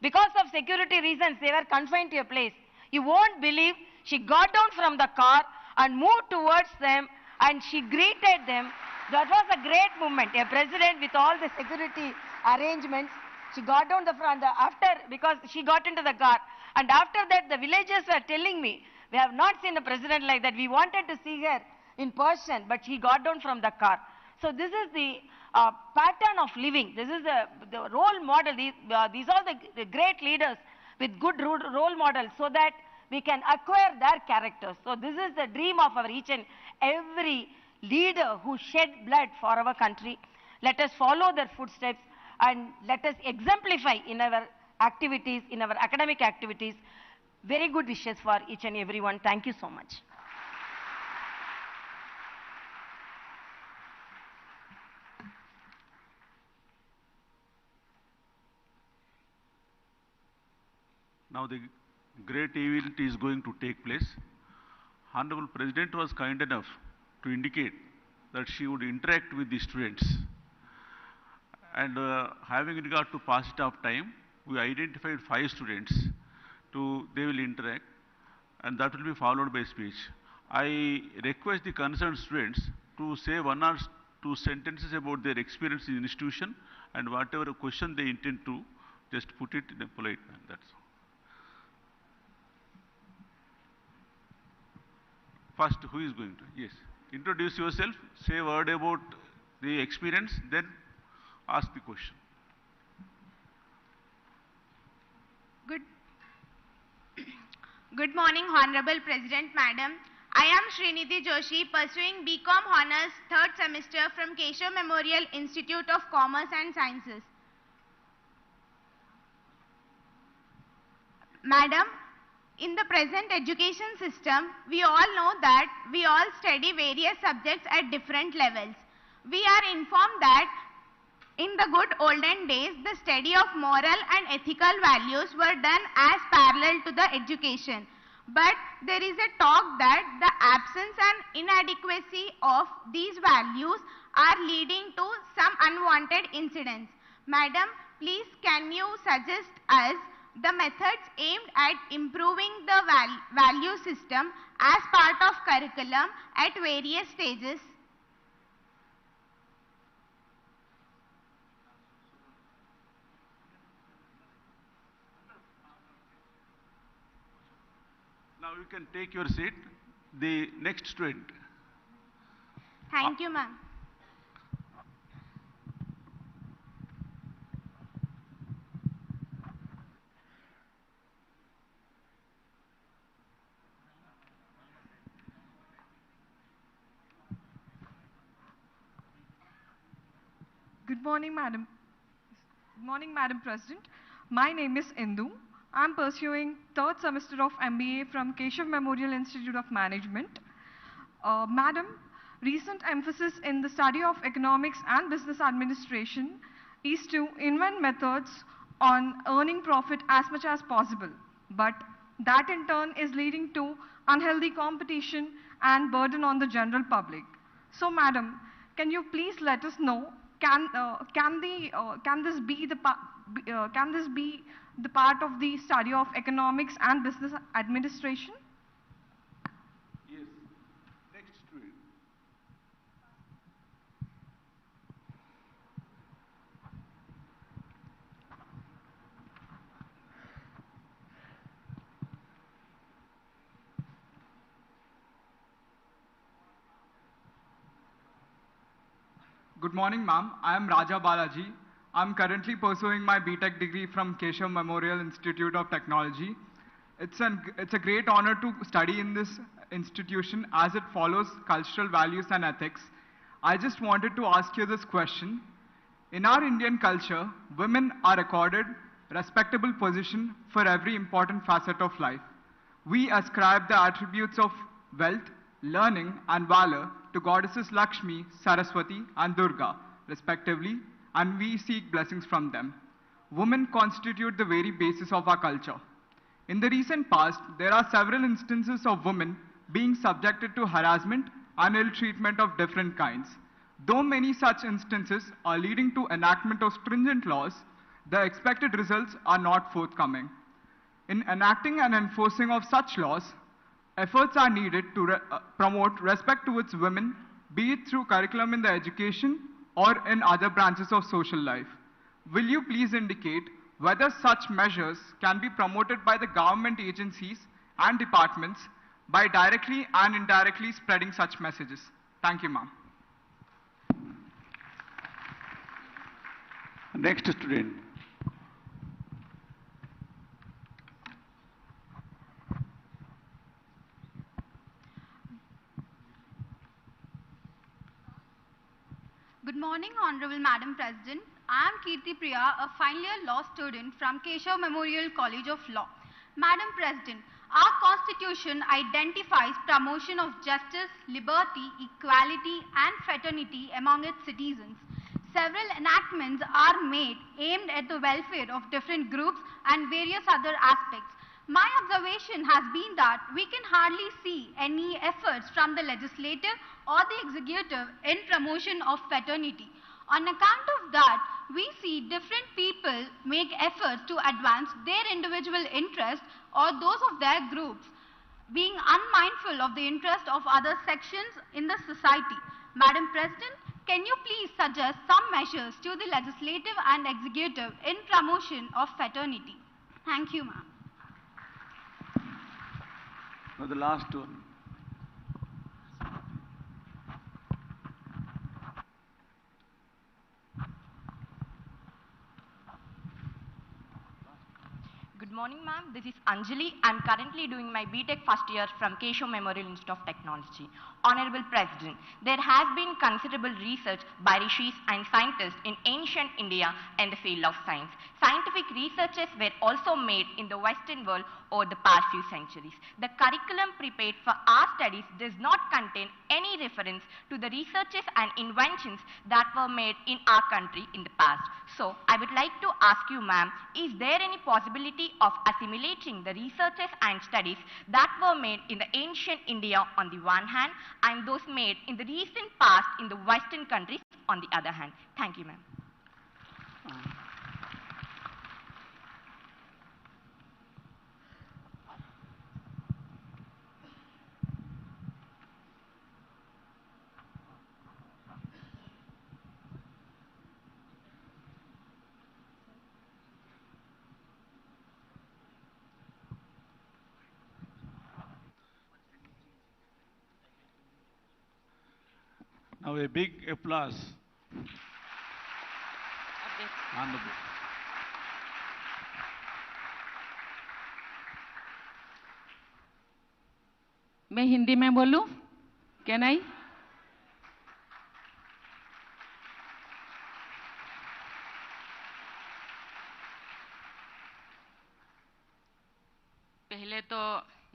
Because of security reasons, they were confined to a place. You won't believe, she got down from the car and moved towards them, and she greeted them. That was a great moment. A president with all the security arrangements, she got down the front because she got into the car. And after that, the villagers were telling me, we have not seen the president like that. We wanted to see her in person, but he got down from the car. So this is the pattern of living. This is the role model. These are the great leaders with good role models, so that we can acquire their characters. So this is the dream of our each and every leader who shed blood for our country. Let us follow their footsteps and let us exemplify in our activities, in our academic activities. Very good wishes for each and everyone. Thank you so much. Now the great event is going to take place. Honorable President was kind enough to indicate that she would interact with the students. And having regard to passage of time, we identified 5 students they will interact, and that will be followed by speech. I request the concerned students to say 1 or 2 sentences about their experience in the institution and whatever question they intend to, just put it in a polite manner. That's all. First, who is going to? Yes. Introduce yourself, say a word about the experience, then ask the question. Good morning, Honorable President Madam. I am Srinidhi Joshi, pursuing BCom Honours 3rd semester from Keshav Memorial Institute of Commerce and Sciences. Madam, in the present education system, we all know that we all study various subjects at different levels. We are informed that in the good olden days, the study of moral and ethical values were done as parallel to the education. But there is a talk that the absence and inadequacy of these values are leading to some unwanted incidents. Madam, please can you suggest us the methods aimed at improving the value system as part of curriculum at various stages? Now you can take your seat. The next student. Thank you, ma'am. Good morning, Madam. Good morning, Madam President. My name is Indu. I'm pursuing 3rd semester of MBA from Keshav Memorial Institute of Management. Madam, recent emphasis in the study of economics and business administration is to invent methods on earning profit as much as possible. But that in turn is leading to unhealthy competition and burden on the general public. So, Madam, can you please let us know, can this be the part of the study of economics and business administration? Yes. Next student. Good morning, ma'am. I am Raja Balaji. I am currently pursuing my BTech degree from Keshav Memorial Institute of Technology. It's a great honor to study in this institution as it follows cultural values and ethics. I just wanted to ask you this question. In our Indian culture, women are accorded respectable position for every important facet of life. We ascribe the attributes of wealth, learning, and valor to goddesses Lakshmi, Saraswati, and Durga, respectively, and we seek blessings from them. Women constitute the very basis of our culture. In the recent past, there are several instances of women being subjected to harassment and ill treatment of different kinds. Though many such instances are leading to enactment of stringent laws, the expected results are not forthcoming. In enacting and enforcing of such laws, efforts are needed to promote respect towards women, be it through curriculum in the education or in other branches of social life. Will you please indicate whether such measures can be promoted by the government agencies and departments by directly and indirectly spreading such messages. Thank you, ma'am. Next student. Good morning, Honorable Madam President. I am Kirti Priya, a final year law student from Keshav Memorial College of Law. Madam President, our Constitution identifies promotion of justice, liberty, equality and fraternity among its citizens. Several enactments are made aimed at the welfare of different groups and various other aspects. My observation has been that we can hardly see any efforts from the legislative or the executive in promotion of fraternity. On account of that, we see different people make efforts to advance their individual interests or those of their groups, being unmindful of the interest of other sections in the society. Madam President, can you please suggest some measures to the legislative and executive in promotion of fraternity? Thank you, ma'am. Now the last one. Good morning, ma'am. This is Anjali. I'm currently doing my BTech first year from Keshav Memorial Institute of Technology. Honorable President, there has been considerable research by rishis and scientists in ancient India and the field of science. Scientific researches were also made in the Western world over the past few centuries. The curriculum prepared for our studies does not contain any reference to the researches and inventions that were made in our country in the past. So, I would like to ask you, ma'am, is there any possibility of assimilating the researches and studies that were made in the ancient India on the one hand and those made in the recent past in the Western countries on the other hand? Thank you, ma'am. Now a big applause. On the book. मैं हिंदी में बोलूं? क्या नहीं? पहले तो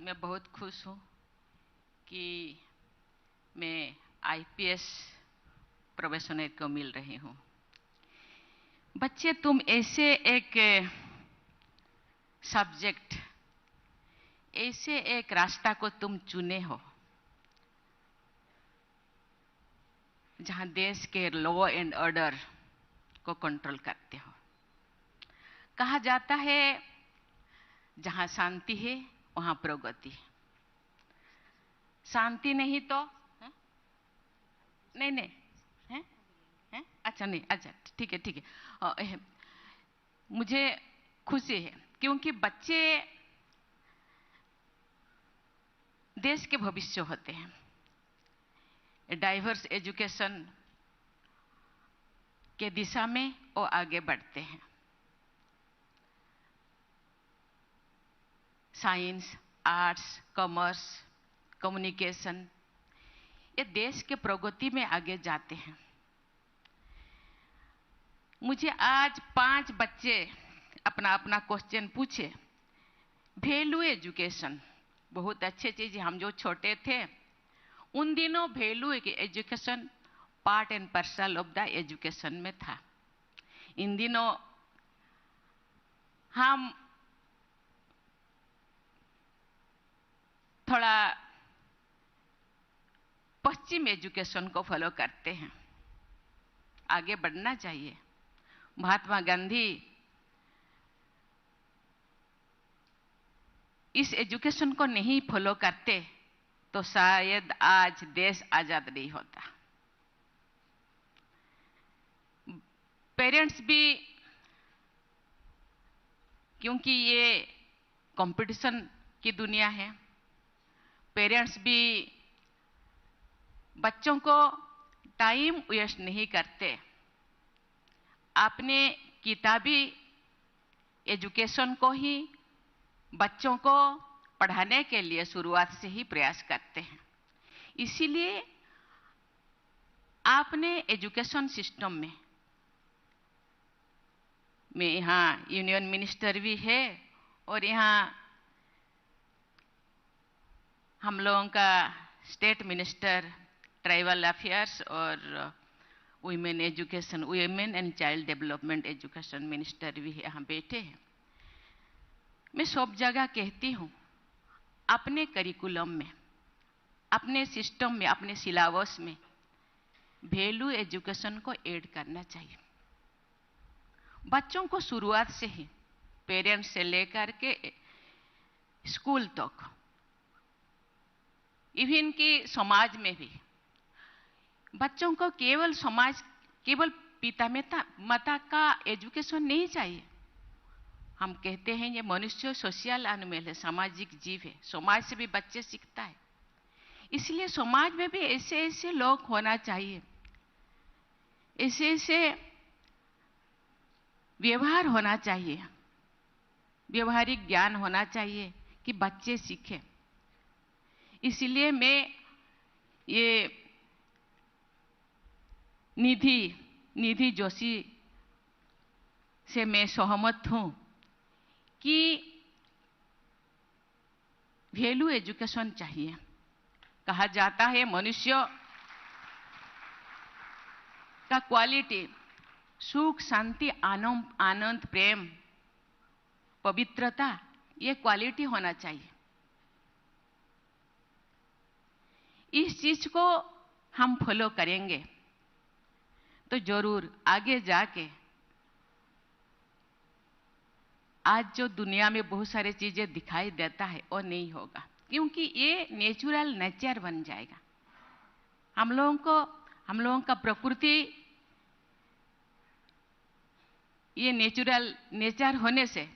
मैं बहुत खुश हूं कि मैं आईपीएस प्रोफेशनल को मिल रही हूं। बच्चे, तुम ऐसे एक सब्जेक्ट, ऐसे एक रास्ता को तुम चुने हो जहां देश के लॉ एंड ऑर्डर को कंट्रोल करते हो। कहा जाता है जहां शांति है वहां प्रगति। शांति नहीं तो नहीं है? अच्छा नहीं, अच्छा ठीक है। मुझे खुशी है क्योंकि बच्चे देश के भविष्य होते हैं। डाइवर्स एजुकेशन के दिशा में वो आगे बढ़ते हैं। साइंस, आर्ट्स, कॉमर्स, कम्युनिकेशन, ये देश के प्रगति में आगे जाते हैं। मुझे आज 5 बच्चे अपना अपना क्वेश्चन पूछे। वैल्यू एजुकेशन बहुत अच्छी चीज है। हम जो छोटे थे उन दिनों value education part and parcel of the education में था। इन दिनों हम थोड़ा पश्चिम एजुकेशन को फॉलो करते हैं। आगे बढ़ना चाहिए। महात्मा गांधी इस एजुकेशन को नहीं फॉलो करते तो शायद आज देश आजाद नहीं होता। पेरेंट्स भी, क्योंकि ये कंपटीशन की दुनिया है, पेरेंट्स भी बच्चों को टाइम वेस्ट नहीं करते, अपने किताबी एजुकेशन को ही बच्चों को पढ़ाने के लिए शुरुआत से ही प्रयास करते हैं। इसीलिए आपने एजुकेशन सिस्टम में यहाँ यूनियन मिनिस्टर भी है और यहाँ हम लोगों का स्टेट मिनिस्टर ट्राइबल अफेयर्स और women education, women and child development education minister भी यहाँ बैठे हैं। मैं सब जगह कहती हूँ, अपने करिकुलम में, अपने सिस्टम में, अपने सिलेबस में वैल्यू एजुकेशन को ऐड करना चाहिए। बच्चों को शुरुआत से ही, पेरेंट्स से लेकर के स्कूल तक, इवन कि समाज में भी बच्चों को केवल पिता माता का एजुकेशन नहीं चाहिए। हम कहते हैं ये मनुष्य सोशल एनिमल है, सामाजिक जीव है, समाज से भी बच्चे सीखता है। इसलिए समाज में भी ऐसे ऐसे लोग होना चाहिए, ऐसे ऐसे व्यवहार होना चाहिए, व्यवहारिक ज्ञान होना चाहिए कि बच्चे सीखें। इसलिए मैं ये निधि जोशी से मैं सहमत हूं कि वैल्यू एजुकेशन चाहिए। कहा जाता है मनुष्य का क्वालिटी सुख, शांति, आनंद, प्रेम, पवित्रता, ये क्वालिटी होना चाहिए। इस चीज को हम फॉलो करेंगे तो जरूर आगे जाके आज जो दुनिया में बहुत सारी चीजें दिखाई देता है वो नहीं होगा, क्योंकि ये नेचर बन जाएगा। हम लोगों का प्रकृति ये नेचर होने से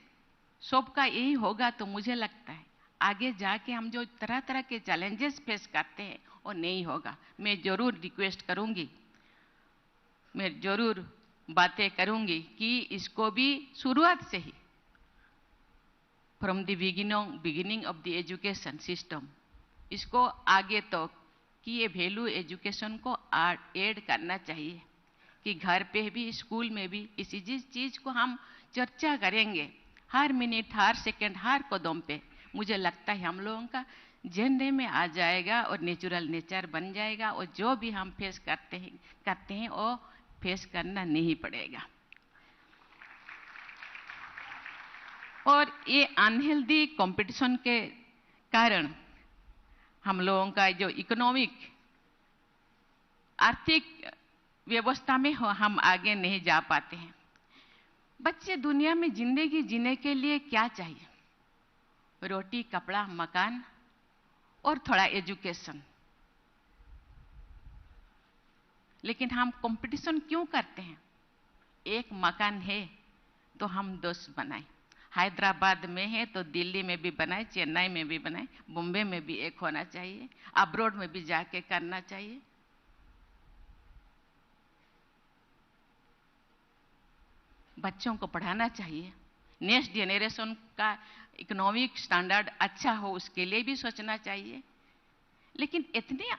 सबका यही होगा। तो मुझे लगता है आगे जाके हम जो तरह तरह के चैलेंजेस फेस करते हैं वो नहीं होगा। मैं जरूर रिक्वेस्ट करूंगी, मैं जरूर बातें करूंगी कि इसको भी शुरुआत से ही, from the beginning of the education system, इसको आगे तक कि ये वैल्यू एजुकेशन को ऐड करना चाहिए कि घर पे भी, स्कूल में भी इसी चीज को हम चर्चा करेंगे हर मिनट, हर सेकंड, हर कदम पे। मुझे लगता है हम लोगों का जेनरे में आ जाएगा और नेचर बन जाएगा और जो भी हम फेस करते हैं वो फेस करना नहीं पड़ेगा। और ये अनहेल्दी कंपटीशन के कारण हम लोगों का जो इकोनॉमिक, आर्थिक व्यवस्था में हम आगे नहीं जा पाते हैं। बच्चे दुनिया में जिंदगी जीने के लिए क्या चाहिए? रोटी, कपड़ा, मकान और थोड़ा एजुकेशन। लेकिन हम कंपटीशन क्यों करते हैं? एक मकान है तो हम 10 बनाए, हैदराबाद में है तो दिल्ली में भी बनाए, चेन्नई में भी बनाए, बॉम्बे में भी एक होना चाहिए, अब्रॉड में भी जाके करना चाहिए। बच्चों को पढ़ाना चाहिए, नेक्स्ट जेनरेशन का इकोनॉमिक स्टैंडर्ड अच्छा हो उसके लिए भी सोचना चाहिए। लेकिन इतने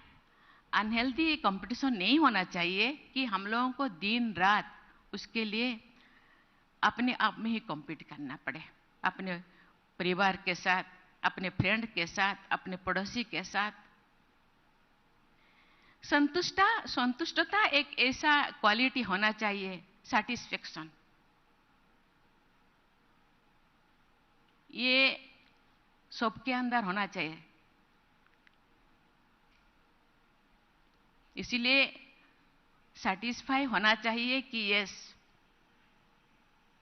अनहेल्दी कंपटीशन नहीं होना चाहिए कि हम लोगों को दिन रात उसके लिए अपने आप में ही कॉम्पीट करना पड़े, अपने परिवार के साथ, अपने फ्रेंड के साथ, अपने पड़ोसी के साथ। संतुष्टता एक ऐसा क्वालिटी होना चाहिए, सैटिस्फैक्शन, ये सबके अंदर होना चाहिए। इसीलिए सैटिस्फाई होना चाहिए कि यस,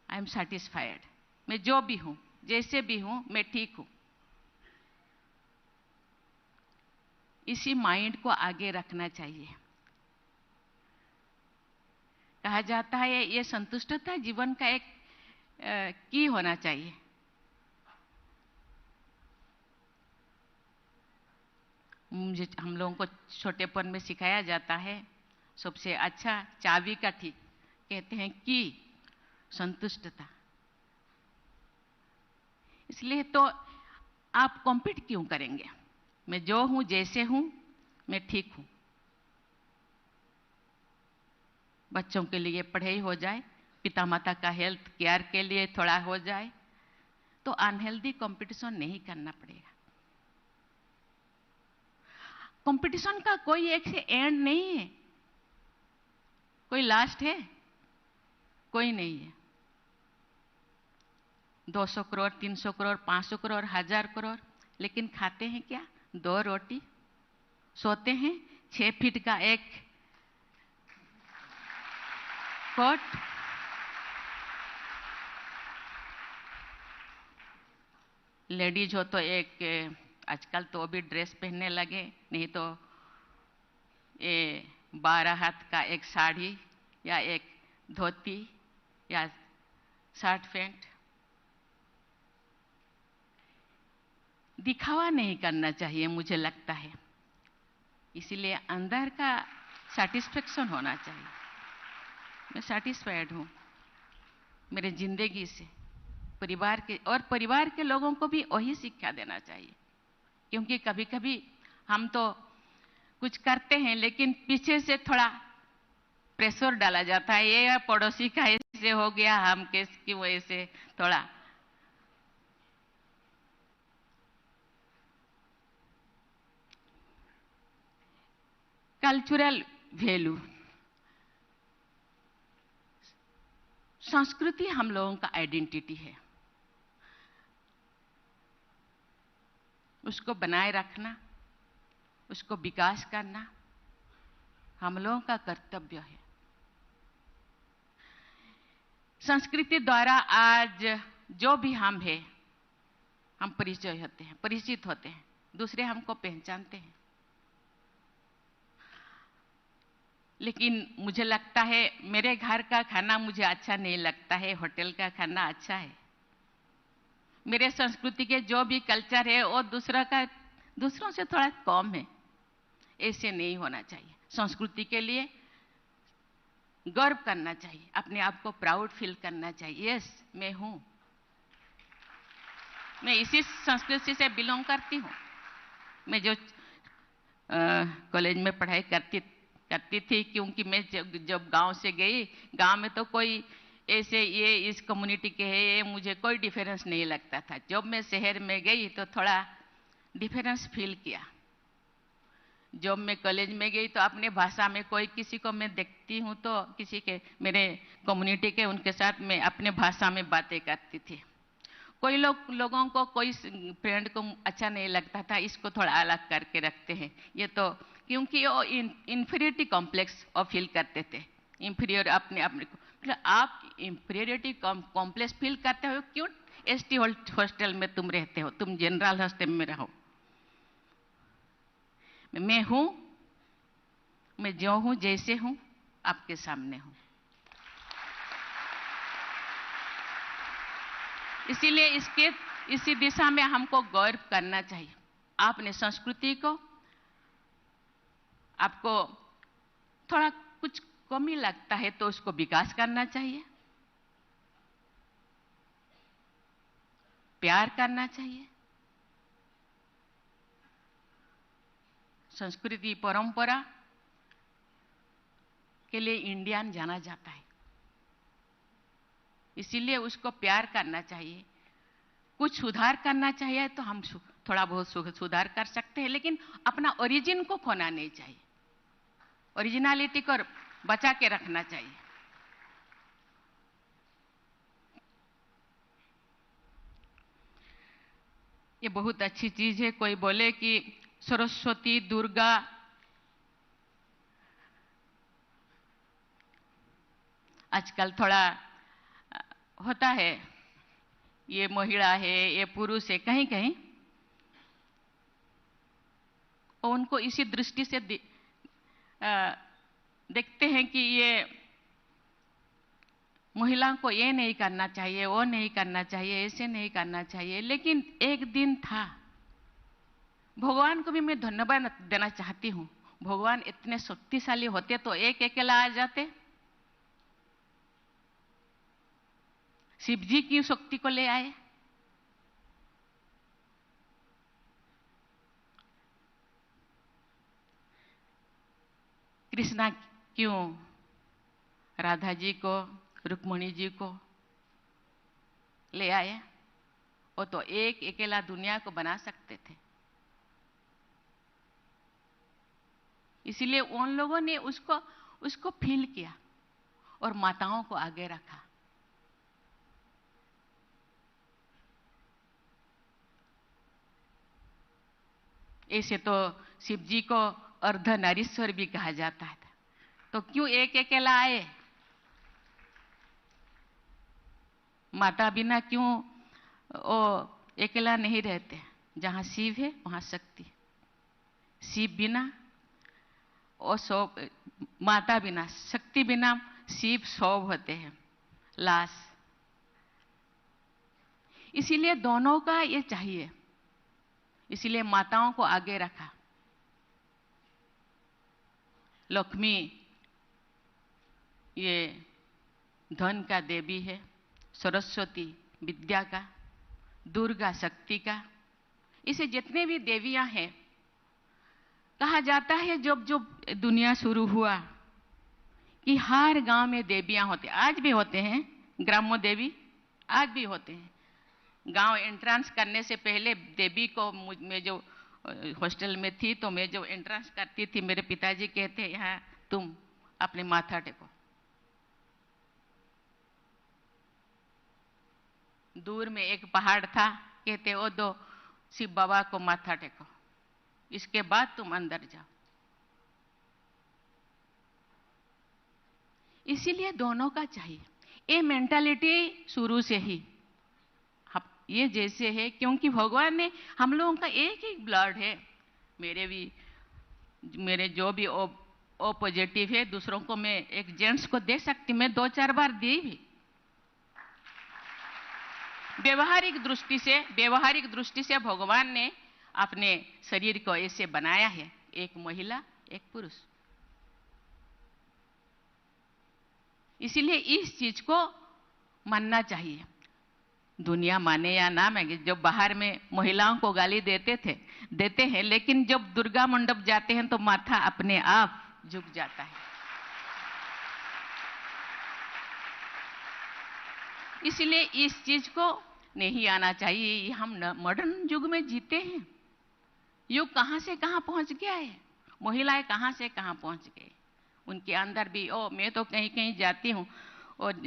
आई एम सैटिस्फाइड, मैं जो भी हूं, जैसे भी हूं, मैं ठीक हूं। इसी माइंड को आगे रखना चाहिए। कहा जाता है ये संतुष्टता जीवन का एक की होना चाहिए। मुझे हम लोगों को छोटेपन में सिखाया जाता है, सबसे अच्छा चाबी का ठीक कहते हैं कि संतुष्टता। इसलिए तो आप कॉम्पीट क्यों करेंगे? मैं जो हूं, जैसे हूं, मैं ठीक हूं। बच्चों के लिए पढ़ाई हो जाए, पिता माता का हेल्थ केयर के लिए थोड़ा हो जाए, तो अनहेल्दी कंपटीशन नहीं करना पड़ेगा। कंपटीशन का कोई एक से एंड नहीं है, कोई लास्ट है? कोई नहीं है। 200 करोड़, 300 करोड़, 500 करोड़, 1000 करोड़, लेकिन खाते हैं क्या? 2 रोटी। सोते हैं 6 फीट का एक कोट। लेडीज हो तो एक आजकल तो भी ड्रेस पहनने लगे, नहीं तो ये 12 हाथ का एक साड़ी या एक धोती या शर्ट पैंट। दिखावा नहीं करना चाहिए मुझे लगता है, इसीलिए अंदर का सैटिस्फैक्शन होना चाहिए। मैं सैटिस्फाइड हूँ मेरे जिंदगी से, परिवार के लोगों को भी वही शिक्षा देना चाहिए। क्योंकि कभी कभी हम तो कुछ करते हैं लेकिन पीछे से थोड़ा प्रेशर डाला जाता है, ये पड़ोसी का ऐसे हो गया, हम किसकी वजह से थोड़ा। कल्चरल वैल्यू, संस्कृति हम लोगों का आइडेंटिटी है, उसको बनाए रखना, उसको विकास करना हम लोगों का कर्तव्य है। संस्कृति द्वारा आज जो भी हम हैं, हम परिचय होते हैं, परिचित होते हैं, दूसरे हमको पहचानते हैं। लेकिन मुझे लगता है मेरे घर का खाना मुझे अच्छा नहीं लगता है, होटल का खाना अच्छा है। मेरे संस्कृति के जो भी कल्चर है वो दूसरों से थोड़ा कम है, ऐसे नहीं होना चाहिए। संस्कृति के लिए गर्व करना चाहिए, अपने आप को प्राउड फील करना चाहिए। यस, मैं हूं, मैं इसी संस्कृति से बिलोंग करती हूं। मैं जो कॉलेज में पढ़ाई करती थी, क्योंकि मैं जब गांव से गई, गांव में तो कोई ऐसे ये इस कम्युनिटी के है, ये मुझे कोई डिफरेंस नहीं लगता था। जब मैं शहर में गई तो थोड़ा डिफरेंस फील किया। जब मैं कॉलेज में गई तो अपने भाषा में कोई किसी को मैं देखती हूँ तो किसी के मेरे कम्युनिटी के उनके साथ मैं अपने भाषा में बातें करती थी। कोई लोगों को कोई फ्रेंड को अच्छा नहीं लगता था, इसको थोड़ा अलग करके रखते हैं। ये तो क्योंकि वो इंफीरियरिटी कॉम्प्लेक्स और फील करते थे, इंफीरियर अपने को। मतलब आप इंफीरियरिटी कॉम्प्लेक्स फील करते हो क्यों? एसटी हॉस्टल में तुम रहते हो, तुम जनरल हॉस्टल में रहो। मैं हूं, मैं जो हूं, जैसे हूं, आपके सामने हूं। इसीलिए इसी दिशा में हमको गौरव करना चाहिए। आपने संस्कृति को, आपको थोड़ा कुछ कमी लगता है तो उसको विकास करना चाहिए, प्यार करना चाहिए। संस्कृति परंपरा के लिए इंडियन जाना जाता है, इसीलिए उसको प्यार करना चाहिए। कुछ सुधार करना चाहिए तो हम थोड़ा बहुत सुधार कर सकते हैं, लेकिन अपना ओरिजिन को खोना नहीं चाहिए, ओरिजिनलिटी को बचा के रखना चाहिए। ये बहुत अच्छी चीज है। कोई बोले कि सरस्वती, दुर्गा, आजकल थोड़ा होता है, ये महिला है, ये पुरुष है, कहीं कहीं और उनको इसी दृष्टि से देखते हैं कि ये महिलाओं को ये नहीं करना चाहिए, वो नहीं करना चाहिए, ऐसे नहीं करना चाहिए। लेकिन एक दिन था भगवान को भी मैं धन्यवाद देना चाहती हूँ। भगवान इतने शक्तिशाली होते तो एक अकेला आ जाते। शिव जी की शक्ति को ले आए। कृष्णा क्यों राधा जी को, रुक्मणी जी को ले आए? वो तो एक अकेला दुनिया को बना सकते थे। इसीलिए उन लोगों ने उसको फील किया और माताओं को आगे रखा। ऐसे तो शिव जी को अर्धनारीश्वर भी कहा जाता है, तो क्यों एक अकेला आए? माता बिना क्यों वो अकेला नहीं रहते? जहां शिव है वहां शक्ति। शिव बिना और सौ, माता बिना, शक्ति बिना शिव 100 होते हैं लाश। इसीलिए दोनों का ये चाहिए, इसीलिए माताओं को आगे रखा। लक्ष्मी ये धन का देवी है, सरस्वती विद्या का, दुर्गा शक्ति का। इसे जितने भी देवियां हैं, कहा जाता है जब दुनिया शुरू हुआ कि हर गांव में देवियां होती, आज भी होते हैं, ग्राम्य देवी आज भी होते हैं। गांव एंट्रेंस करने से पहले देवी को, मैं जो हॉस्टल में थी तो मैं जो एंट्रेंस करती थी, मेरे पिताजी कहते यहाँ तुम अपने माथा टेको। दूर में एक पहाड़ था, कहते वो दो शिव बाबा को माथा टेको, इसके बाद तुम अंदर जाओ। इसीलिए दोनों का चाहिए। ये मेंटालिटी शुरू से ही ये जैसे है, क्योंकि भगवान ने हम लोगों का एक ही ब्लड है। मेरे जो भी ओ पॉजिटिव है, दूसरों को मैं एक जेंट्स को दे सकती, मैं 2-4 बार दी भी। व्यवहारिक दृष्टि से भगवान ने अपने शरीर को ऐसे बनाया है, एक महिला एक पुरुष। इसीलिए इस चीज को मानना चाहिए। दुनिया माने या ना माने, जब बाहर में महिलाओं को गाली देते हैं, लेकिन जब दुर्गा मंडप जाते हैं तो माथा अपने आप झुक जाता है। इसलिए इस चीज को नहीं आना चाहिए। हम मॉडर्न युग में जीते हैं। युग कहां से कहां पहुंच गया है, महिलाएं कहां से कहां पहुंच गई। उनके अंदर भी मैं तो कहीं कहीं जाती हूँ, और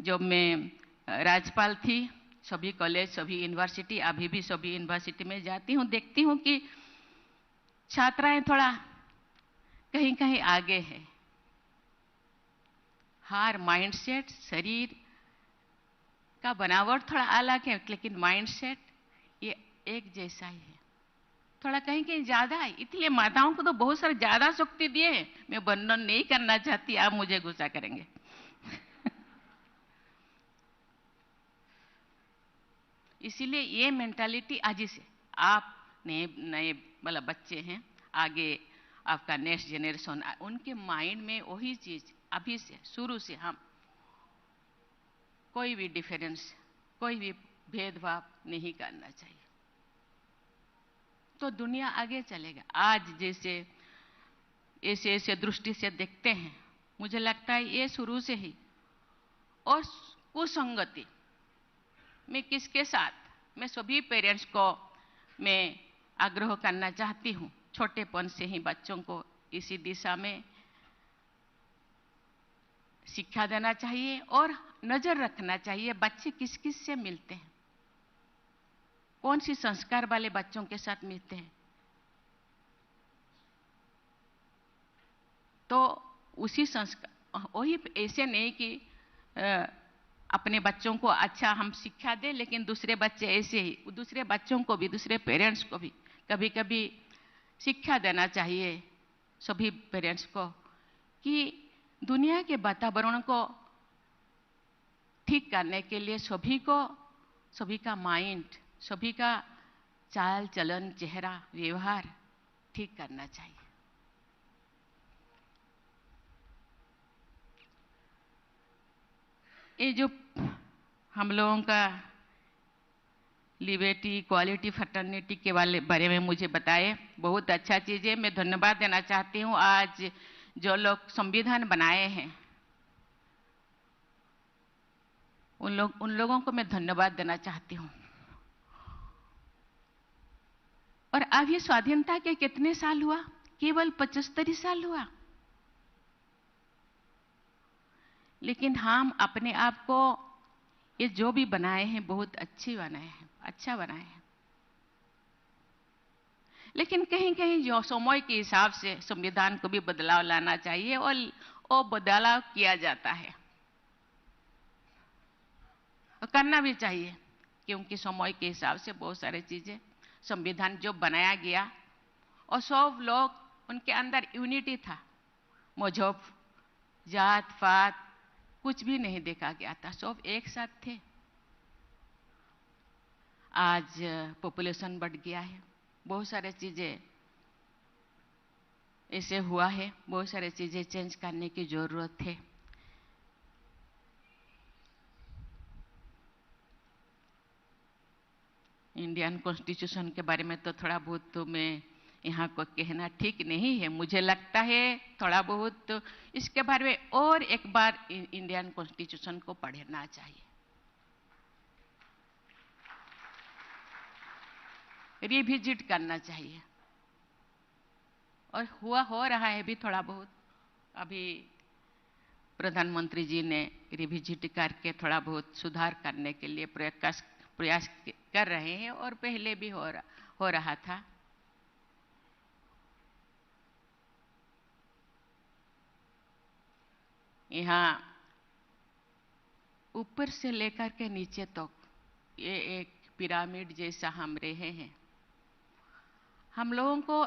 जब मैं राज्यपाल थी, सभी कॉलेज, सभी यूनिवर्सिटी, अभी भी सभी यूनिवर्सिटी में जाती हूँ, देखती हूँ कि छात्राएं थोड़ा कहीं कहीं आगे है। हर माइंडसेट, शरीर का बनावट थोड़ा अलग है, लेकिन माइंडसेट ये एक जैसा ही है, थोड़ा कहीं कहीं ज्यादा है। इसलिए माताओं को तो बहुत सारे ज्यादा शक्ति दिए हैं। मैं वर्णन नहीं करना चाहती, आप मुझे गुस्सा करेंगे। इसीलिए ये मेंटालिटी आज से आप नए मतलब बच्चे हैं, आगे आपका नेक्स्ट जनरेशन, उनके माइंड में वही चीज अभी से शुरू से हम कोई भी डिफरेंस, कोई भी भेदभाव नहीं करना चाहिए, तो दुनिया आगे चलेगा। आज जैसे ऐसे दृष्टि से देखते हैं, मुझे लगता है ये शुरू से ही। और कुसंगति मैं किसके साथ, मैं सभी पेरेंट्स को मैं आग्रह करना चाहती हूँ, छोटेपन से ही बच्चों को इसी दिशा में शिक्षा देना चाहिए और नजर रखना चाहिए बच्चे किस किस से मिलते हैं, कौन सी संस्कार वाले बच्चों के साथ मिलते हैं। तो उसी संस्कार, वही ऐसे नहीं कि अपने बच्चों को अच्छा हम शिक्षा दें, लेकिन दूसरे बच्चे ऐसे ही, दूसरे बच्चों को भी, दूसरे पेरेंट्स को भी कभी कभी शिक्षा देना चाहिए सभी पेरेंट्स को कि दुनिया के वातावरण को ठीक करने के लिए सभी का माइंड, सभी का चाल चलन, चेहरा, व्यवहार ठीक करना चाहिए। ये जो हम लोगों का लिबर्टी, इक्वालिटी, फ्रेटर्निटी के बारे में मुझे बताए, बहुत अच्छा चीज़ है। मैं धन्यवाद देना चाहती हूँ। आज जो लोग संविधान बनाए हैं उन लोगों को मैं धन्यवाद देना चाहती हूँ। और अब ये स्वाधीनता के कितने साल हुआ? केवल 75 साल हुआ। लेकिन हम अपने आप को ये जो भी बनाए हैं बहुत अच्छी बनाए हैं, अच्छा बनाए हैं। लेकिन कहीं कहीं जो समय के हिसाब से संविधान को भी बदलाव लाना चाहिए और वो बदलाव किया जाता है और करना भी चाहिए, क्योंकि समय के हिसाब से बहुत सारी चीजें संविधान जो बनाया गया और सब लोग उनके अंदर यूनिटी था, मजहब, जात पात कुछ भी नहीं देखा गया था, सब एक साथ थे। आज पॉपुलेशन बढ़ गया है, बहुत सारे चीजें ऐसे हुआ है, बहुत सारे चीजें चेंज करने की जरूरत है। इंडियन कॉन्स्टिट्यूशन के बारे में तो थोड़ा बहुत तो मैं यहाँ को कहना ठीक नहीं है। मुझे लगता है थोड़ा बहुत तो इसके बारे में और एक बार इंडियन कॉन्स्टिट्यूशन को पढ़ना चाहिए, रिविजिट करना चाहिए। और हो रहा है भी थोड़ा बहुत। अभी प्रधानमंत्री जी ने रिविजिट करके थोड़ा बहुत सुधार करने के लिए प्रयास कर रहे हैं और पहले भी हो रहा था। यहाँ ऊपर से लेकर के नीचे तक ये एक पिरामिड जैसा हम रहे हैं। हम लोगों को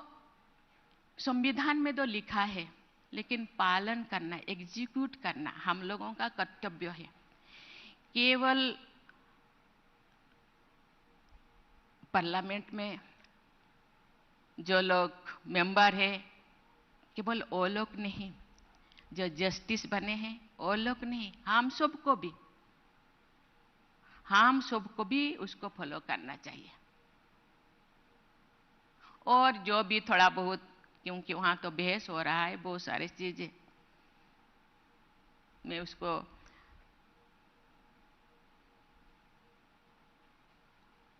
संविधान में तो लिखा है, लेकिन पालन करना, एग्जीक्यूट करना हम लोगों का कर्तव्य है। केवल पार्लियामेंट में जो लोग मेंबर है, केवल वो लोग नहीं, जो जस्टिस बने हैं वो लोग नहीं, हम सबको भी उसको फॉलो करना चाहिए। और जो भी थोड़ा बहुत, क्योंकि वहां तो बहस हो रहा है बहुत सारी चीजें, मैं उसको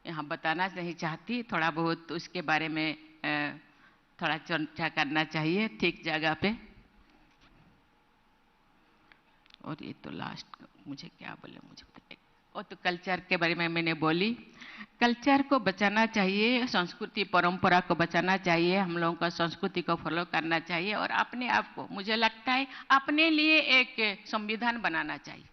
यहाँ बताना नहीं चाहती। थोड़ा बहुत उसके बारे में थोड़ा चर्चा करना चाहिए ठीक जगह पे। और ये तो लास्ट मुझे क्या बोले, मुझे बताइए। और तो कल्चर के बारे में मैंने बोली, कल्चर को बचाना चाहिए, संस्कृति परंपरा को बचाना चाहिए, हम लोगों का संस्कृति को फॉलो करना चाहिए। और अपने आप को, मुझे लगता है अपने लिए एक संविधान बनाना चाहिए।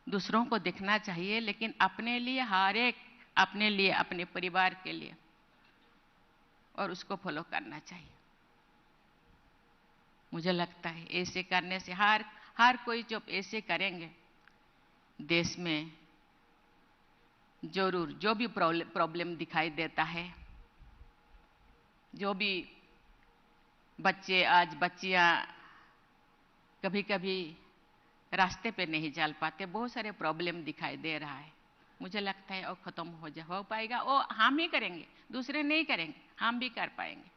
दूसरों को देखना चाहिए, लेकिन अपने लिए, हर एक अपने लिए, अपने परिवार के लिए, और उसको फॉलो करना चाहिए। मुझे लगता है ऐसे करने से हर कोई जब ऐसे करेंगे, देश में जरूर जो भी प्रॉब्लम दिखाई देता है, जो भी बच्चियां कभी कभी रास्ते पे नहीं चल पाते, बहुत सारे प्रॉब्लम दिखाई दे रहा है, मुझे लगता है वो खत्म हो पाएगा। वो हम ही करेंगे, दूसरे नहीं करेंगे, हम भी कर पाएंगे।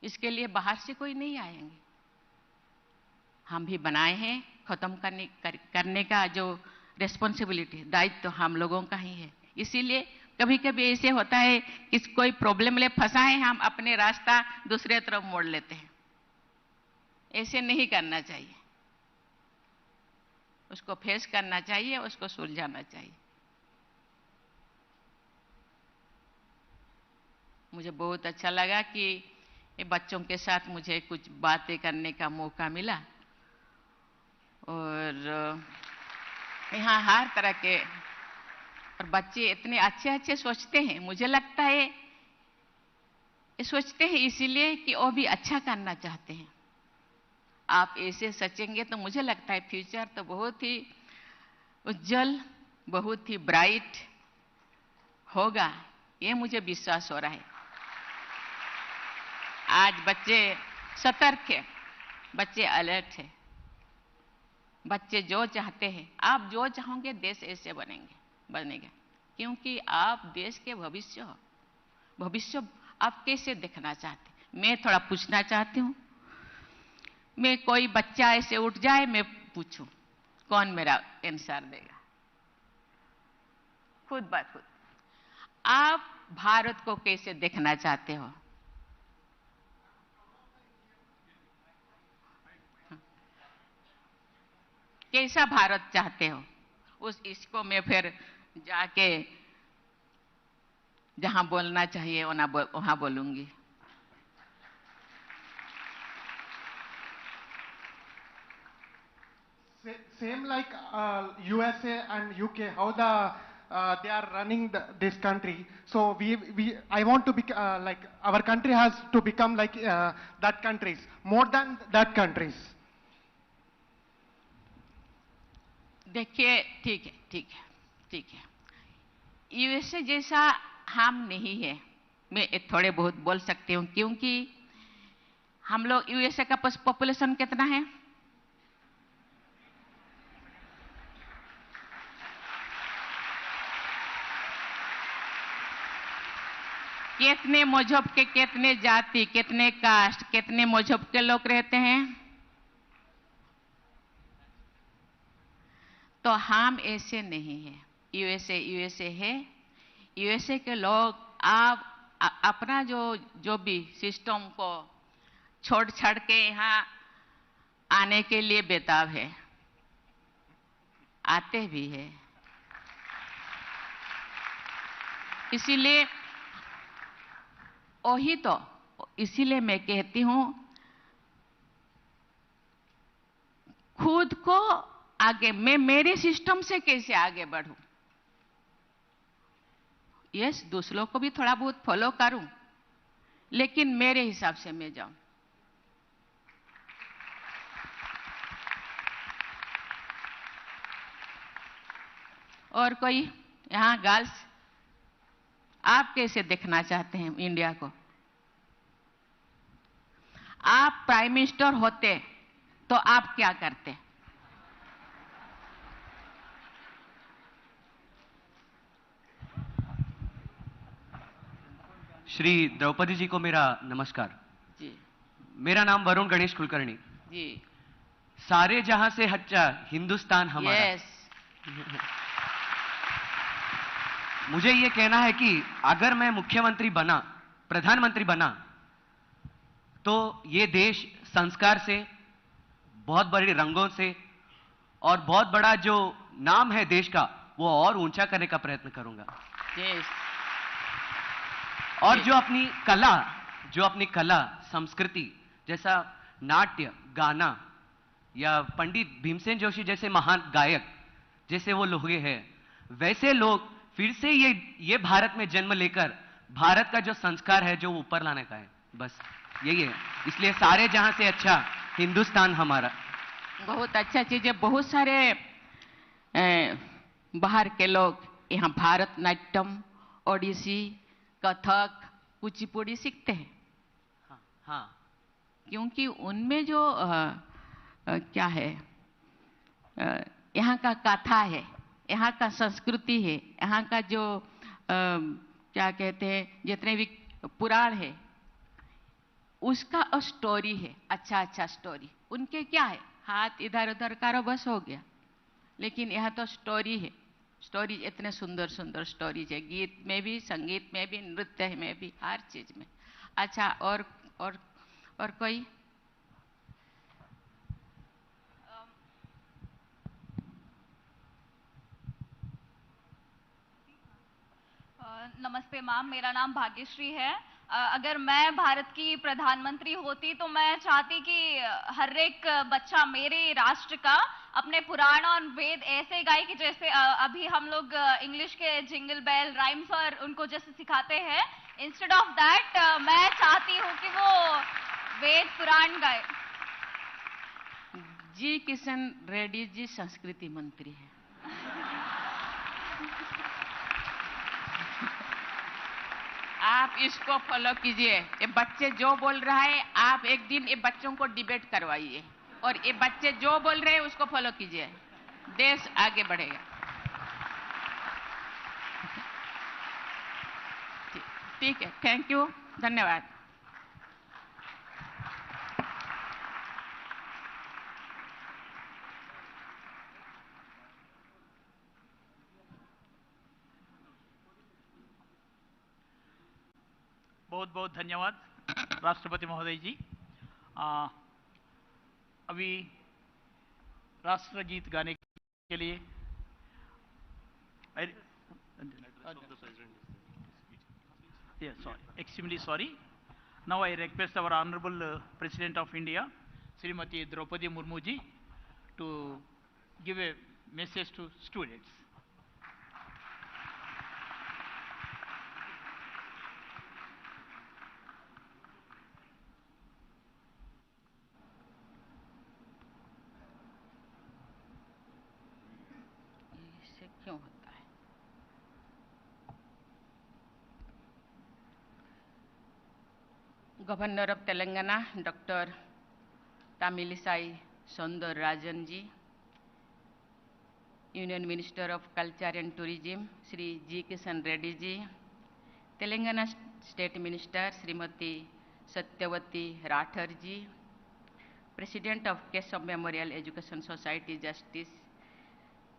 इसके लिए बाहर से कोई नहीं आएंगे, हम भी बनाए हैं। खत्म करने का जो रेस्पॉन्सिबिलिटी, दायित्व तो हम लोगों का ही है। इसीलिए कभी कभी ऐसे होता है कि कोई प्रॉब्लम ले फंसा है, हम अपने रास्ता दूसरे तरफ मोड़ लेते हैं। ऐसे नहीं करना चाहिए, उसको फेस करना चाहिए, उसको सुलझाना चाहिए। मुझे बहुत अच्छा लगा कि ये बच्चों के साथ मुझे कुछ बातें करने का मौका मिला। और यहाँ हर तरह के, और बच्चे इतने अच्छे अच्छे सोचते हैं। मुझे लगता है ये सोचते हैं इसीलिए कि वो भी अच्छा करना चाहते हैं। आप ऐसे सोचेंगे तो मुझे लगता है फ्यूचर तो बहुत ही उज्जवल, बहुत ही ब्राइट होगा, ये मुझे विश्वास हो रहा है। आज बच्चे सतर्क है, बच्चे अलर्ट है, बच्चे जो चाहते हैं, आप जो चाहोगे देश ऐसे बनेगा, क्योंकि आप देश के भविष्य हो। भविष्य आप कैसे देखना चाहते? मैं थोड़ा पूछना चाहती हूँ। मैं कोई बच्चा ऐसे उठ जाए, मैं पूछूं, कौन मेरा आंसर देगा? खुद ब खुद आप भारत को कैसे देखना चाहते हो? कैसा भारत चाहते हो? इसको मैं फिर जाके जहां बोलना चाहिए वहां बोलूंगी। Same like USA and UK, how they are running this country. So I want to be like our country has to become like that countries, more than that countries. देखिए, ठीक है। यूएसए जैसा हम नहीं है। मैं थोड़े बहुत बोल सकती हूँ, क्योंकि हम लोग यूएसए का पॉपुलेशन कितना है? कितने मजहब के, कितने जाति, कितने कास्ट, कितने मजहब के लोग रहते हैं? तो हम ऐसे नहीं है। यूएसए है। यूएसए के लोग आप अपना जो भी सिस्टम को छोड़ छाड़ के यहाँ आने के लिए बेताब है, आते भी है। इसीलिए इसीलिए मैं कहती हूं, खुद को आगे, मैं मेरे सिस्टम से कैसे आगे बढ़ूं? यस, दूसरों को भी थोड़ा बहुत फॉलो करूं, लेकिन मेरे हिसाब से मैं जाऊं। और कोई यहां गर्ल्स, आप कैसे देखना चाहते हैं इंडिया को? आप प्राइम मिनिस्टर होते तो आप क्या करते? श्री द्रौपदी जी को मेरा नमस्कार जी। मेरा नाम वरुण गणेश कुलकर्णी जी। सारे जहां से हच्चा हिंदुस्तान हमारा। यस। मुझे ये कहना है कि अगर मैं मुख्यमंत्री बना, प्रधानमंत्री बना, तो ये देश संस्कार से, बहुत बड़े रंगों से और बहुत बड़ा जो नाम है देश का, वो और ऊंचा करने का प्रयत्न करूंगा। यस। और जो अपनी कला संस्कृति, जैसा नाट्य, गाना, या पंडित भीमसेन जोशी जैसे महान गायक जैसे वो लोग हैं, वैसे लोग फिर से ये भारत में जन्म लेकर भारत का जो संस्कार है, जो ऊपर लाने का है, बस यही है। इसलिए सारे जहां से अच्छा हिंदुस्तान हमारा। बहुत अच्छा चीज है। बहुत सारे बाहर के लोग यहाँ भारतनाट्यम, ओडिसी, कथक, कुचिपुड़ी सीखते हैं। हाँ। क्योंकि उनमें जो क्या है, यहाँ का कथा है, यहाँ का संस्कृति है, यहाँ का जो क्या कहते हैं, जितने भी पुराण है, उसका स्टोरी है, अच्छा स्टोरी। उनके क्या है, हाथ इधर उधर करो बस हो गया, लेकिन यह तो स्टोरी है। स्टोरी इतने सुंदर स्टोरीज है, गीत में भी, संगीत में भी, नृत्य में भी, हर चीज में। अच्छा, और कोई? नमस्ते मैम, मेरा नाम भाग्यश्री है। अगर मैं भारत की प्रधानमंत्री होती तो मैं चाहती कि हर एक बच्चा मेरे राष्ट्र का अपने पुराण और वेद ऐसे गाए कि जैसे अभी हम लोग इंग्लिश के जिंगल बेल राइम्स और उनको जैसे सिखाते हैं, इंस्टेड ऑफ दैट मैं चाहती हूँ कि वो वेद पुराण गाए। जी किशन रेड्डी जी संस्कृति मंत्री है। आप इसको फॉलो कीजिए। ये बच्चे जो बोल रहा है, आप एक दिन ये बच्चों को डिबेट करवाइए और ये बच्चे जो बोल रहे हैं उसको फॉलो कीजिए, देश आगे बढ़ेगा। ठीक है, थैंक यू, धन्यवाद। बहुत बहुत धन्यवाद राष्ट्रपति महोदय जी। अभी राष्ट्रगीत गाने के लिए extremely sorry. Now I request our Honorable President of India, Srimati Droupadi Murmu ji, to give a message to students. इससे क्यों होता है? Governor of Telangana, Dr. Tamilisai Soundararajan ji, Union Minister of Culture and Tourism, Sri G. Kishan Reddy ji, Telangana State Minister, Srimati Satyavati Rathar ji, President of Keshav Memorial Education Society, Justice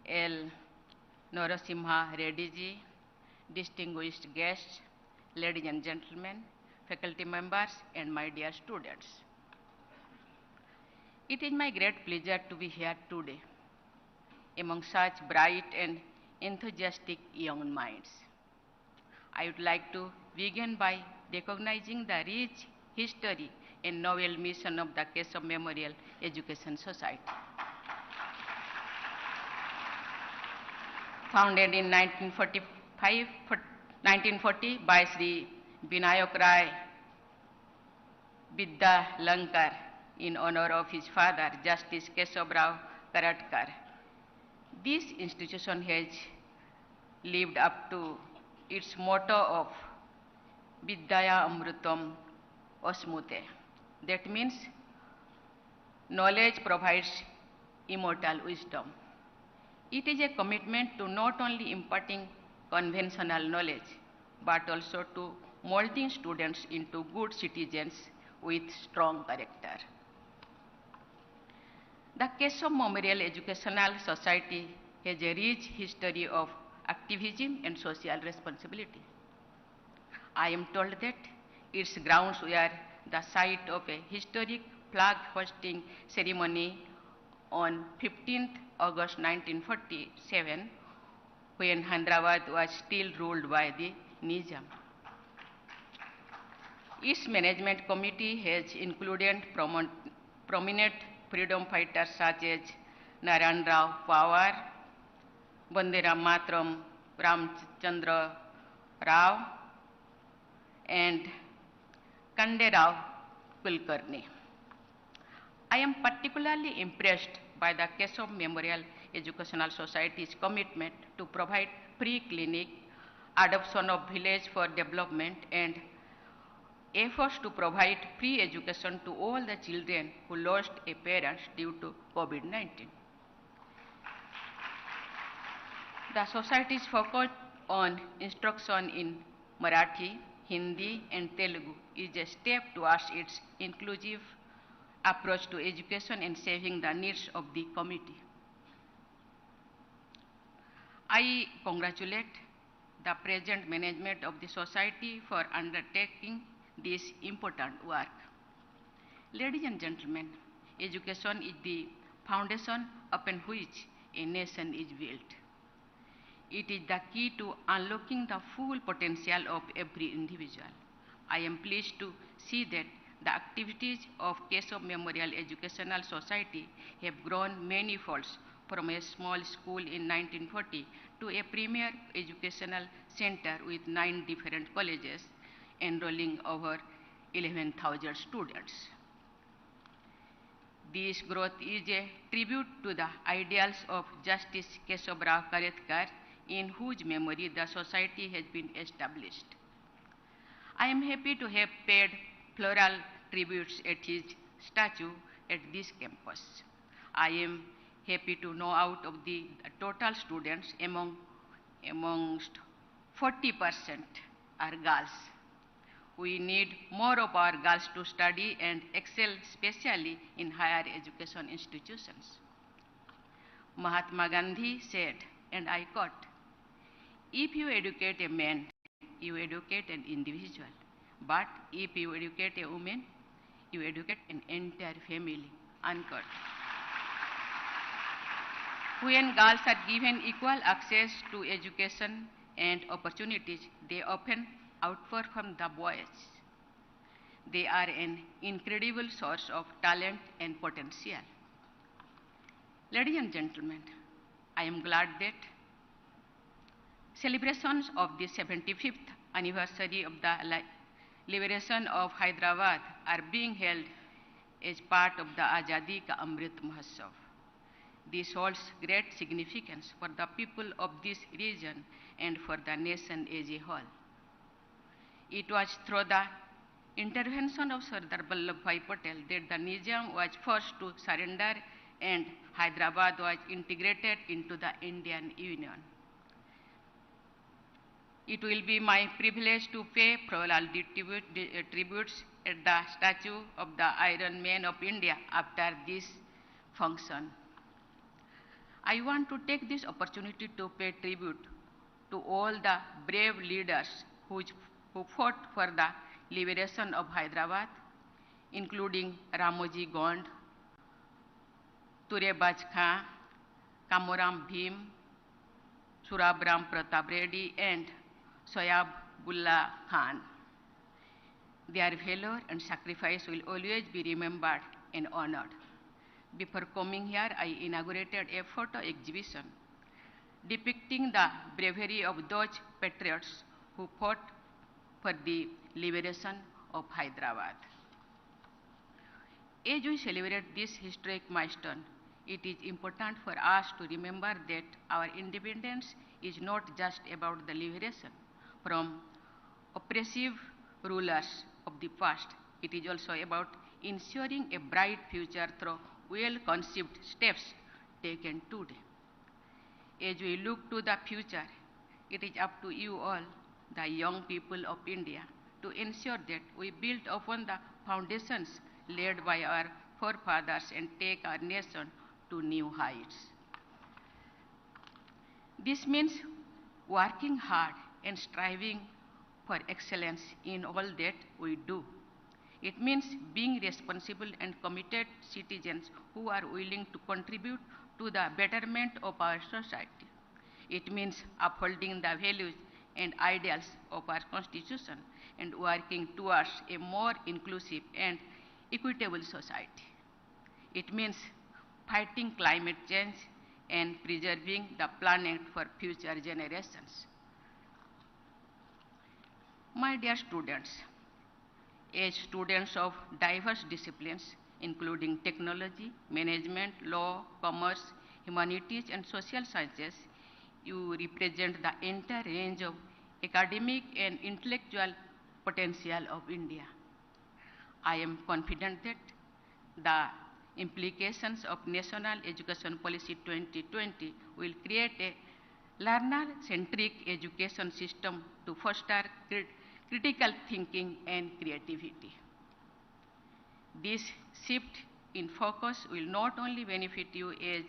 L. Narasimha Reddy ji, distinguished guests, ladies and gentlemen, faculty members, and my dear students. It is my great pleasure to be here today among such bright and enthusiastic young minds. I would like to begin by recognizing the rich history and novel mission of the Keshav Memorial Education Society. Founded in 1940 by Sri Vinayak Rai Vidya Lankar in honor of his father, Justice Keshav Rao Karatkar. This institution has lived up to its motto of Vidyaya Amrutam Osmute. That means knowledge provides immortal wisdom. It is a commitment to not only imparting conventional knowledge, but also to molding students into good citizens with strong character. The Keshav Memorial Educational Society has a rich history of activism and social responsibility. I am told that its grounds were the site of a historic flag hosting ceremony on 15th August 1947, when Hyderabad was still ruled by the Nizam. Its management committee has included prominent freedom fighters such as Narayan Rao Pawar, Bandera Matram Ramchandra Rao, and Kande Rao Kulkarni. I am particularly impressed by the Keshav Memorial Educational Society's commitment to provide free clinic, adoption of village for development, and efforts to provide free education to all the children who lost a parent due to COVID-19. The society's focus on instruction in Marathi, Hindi, and Telugu is a step towards its inclusive approach to education and serving the needs of the community. I congratulate the present management of the society for undertaking this important work. Ladies and gentlemen, education is the foundation upon which a nation is built. It is the key to unlocking the full potential of every individual. I am pleased to see that the activities of Keshav Memorial Educational Society have grown many folds from a small school in 1940 to a premier educational center with 9 different colleges enrolling over 11,000 students. This growth is a tribute to the ideals of Justice Keshav Rao Karatkar, in whose memory the society has been established. I am happy to have paid floral tributes at his statue at this campus. I am happy to know out of the total students amongst 40% are girls. We need more of our girls to study and excel, especially in higher education institutions. Mahatma Gandhi said, and I quote, "If you educate a man, you educate an individual. But if you educate a woman, you educate an entire family," unquote. When girls are given equal access to education and opportunities, they often outperform the boys. They are an incredible source of talent and potential. Ladies and gentlemen, I am glad that celebrations of the 75th anniversary of the liberation of Hyderabad are being held as part of the Azadi Ka Amrit Mahotsav. This holds great significance for the people of this region and for the nation as a whole. It was through the intervention of Sardar Vallabhbhai Patel that the Nizam was forced to surrender and Hyderabad was integrated into the Indian Union. It will be my privilege to pay floral tributes at the statue of the Iron Man of India after this function. I want to take this opportunity to pay tribute to all the brave leaders who fought for the liberation of Hyderabad, including Ramoji Gond, Turebaj Khan, Kamuram Bhim, Surabram Pratap Reddy, and Soyabullah Khan. Their valor and sacrifice will always be remembered and honored. Before coming here, I inaugurated a photo exhibition depicting the bravery of those patriots who fought for the liberation of Hyderabad. As we celebrate this historic milestone, it is important for us to remember that our independence is not just about the liberation from oppressive rulers of the past. It is also about ensuring a bright future through well-conceived steps taken today. As we look to the future, it is up to you all, the young people of India, to ensure that we build upon the foundations laid by our forefathers and take our nation to new heights. This means working hard and striving for excellence in all that we do. It means being responsible and committed citizens who are willing to contribute to the betterment of our society. It means upholding the values and ideals of our Constitution and working towards a more inclusive and equitable society. It means fighting climate change and preserving the planet for future generations. My dear students, as students of diverse disciplines, including technology, management, law, commerce, humanities, and social sciences, you represent the entire range of academic and intellectual potential of India. I am confident that the implications of National Education Policy 2020 will create a learner-centric education system to foster critical thinking and creativity. This shift in focus will not only benefit you as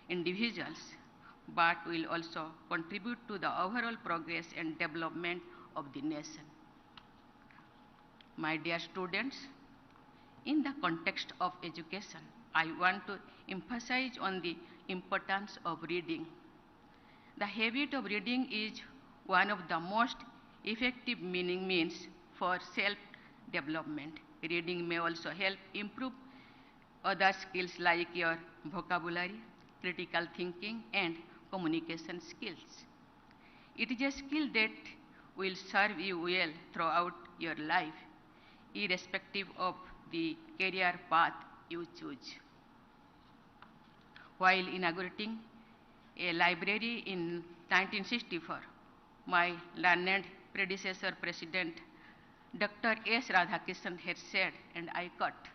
individuals, but will also contribute to the overall progress and development of the nation. My dear students, in the context of education, I want to emphasize on the importance of reading. The habit of reading is one of the most effective means for self-development. Reading may also help improve other skills like your vocabulary, critical thinking, and communication skills. It is a skill that will serve you well throughout your life, irrespective of the career path you choose. While inaugurating a library in 1964, my learned predecessor, President Dr. S. Radhakrishnan had said, and I quote,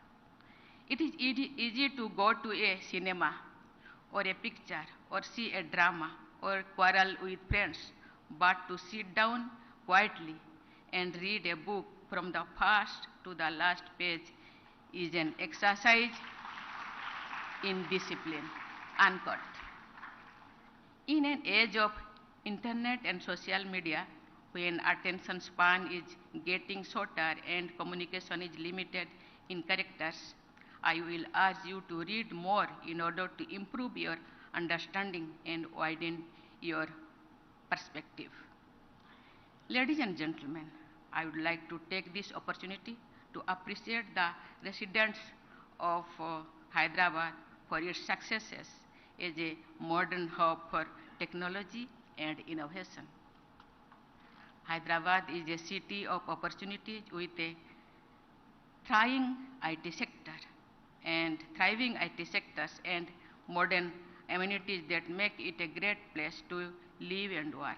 "It is easy to go to a cinema or a picture or see a drama or quarrel with friends, but to sit down quietly and read a book from the first to the last page is an exercise in discipline." Unquote. In an age of internet and social media, when attention span is getting shorter and communication is limited in characters, I will urge you to read more in order to improve your understanding and widen your perspective. Ladies and gentlemen, I would like to take this opportunity to appreciate the residents of Hyderabad for its successes as a modern hub for technology and innovation. Hyderabad is a city of opportunities with a thriving IT sector and modern amenities that make it a great place to live and work.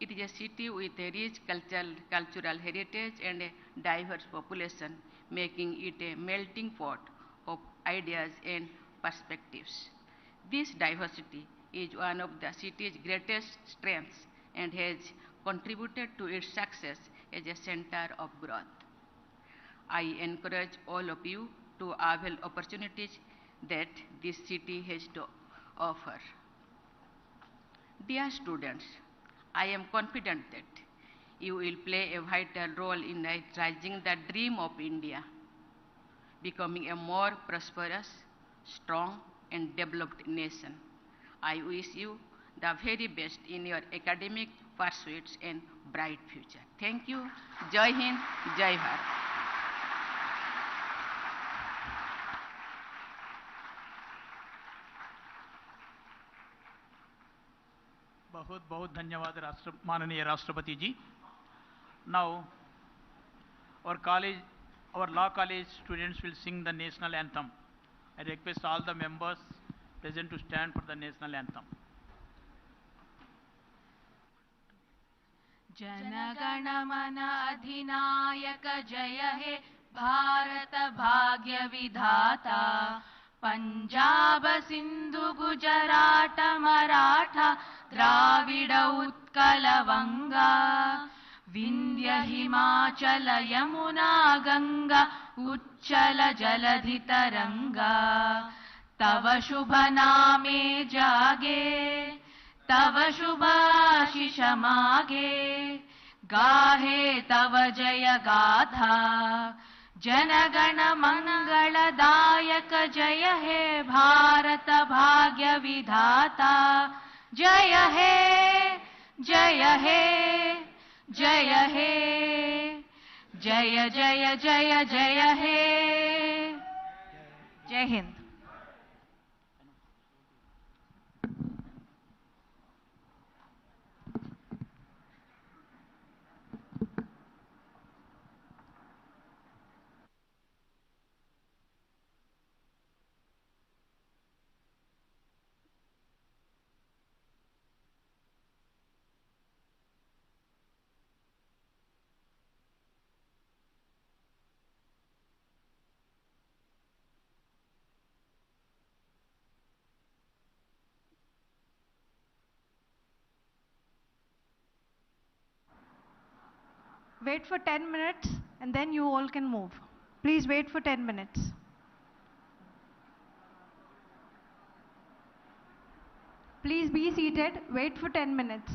It is a city with a rich cultural heritage and a diverse population, making it a melting pot of ideas and perspectives. This diversity is one of the city's greatest strengths and has contributed to its success as a center of growth. I encourage all of you to avail opportunities that this city has to offer. Dear students, I am confident that you will play a vital role in realizing the dream of India, becoming a more prosperous, strong, and developed nation. I wish you the very best in your academic pursuits and bright future. Thank you. Jai Hind, Jai Bharat. बहुत बहुत धन्यवाद माननीय राष्ट्रपति जी. Now our law college students will sing the national anthem. I request all the members present to stand for the national anthem. जनगण मन अधिनायक जय हे भारत भाग्य विधाता पंजाब सिंधु गुजरात मराठा द्राविड उत्कल वंगा विंध्य हिमाचल यमुना गंगा उच्चल जलधि तरंगा तव शुभ नामे जागे तव शुभ आशीष मागे गाहे तव जय गाथा जनगण मंगलदायक जय हे भारत भाग्य विधाता जय हे जय हे जय हे जय जय जय जय हे जय Hind. Wait for 10 minutes and then you all can move. Please wait for 10 minutes. Please be seated. Wait for 10 minutes.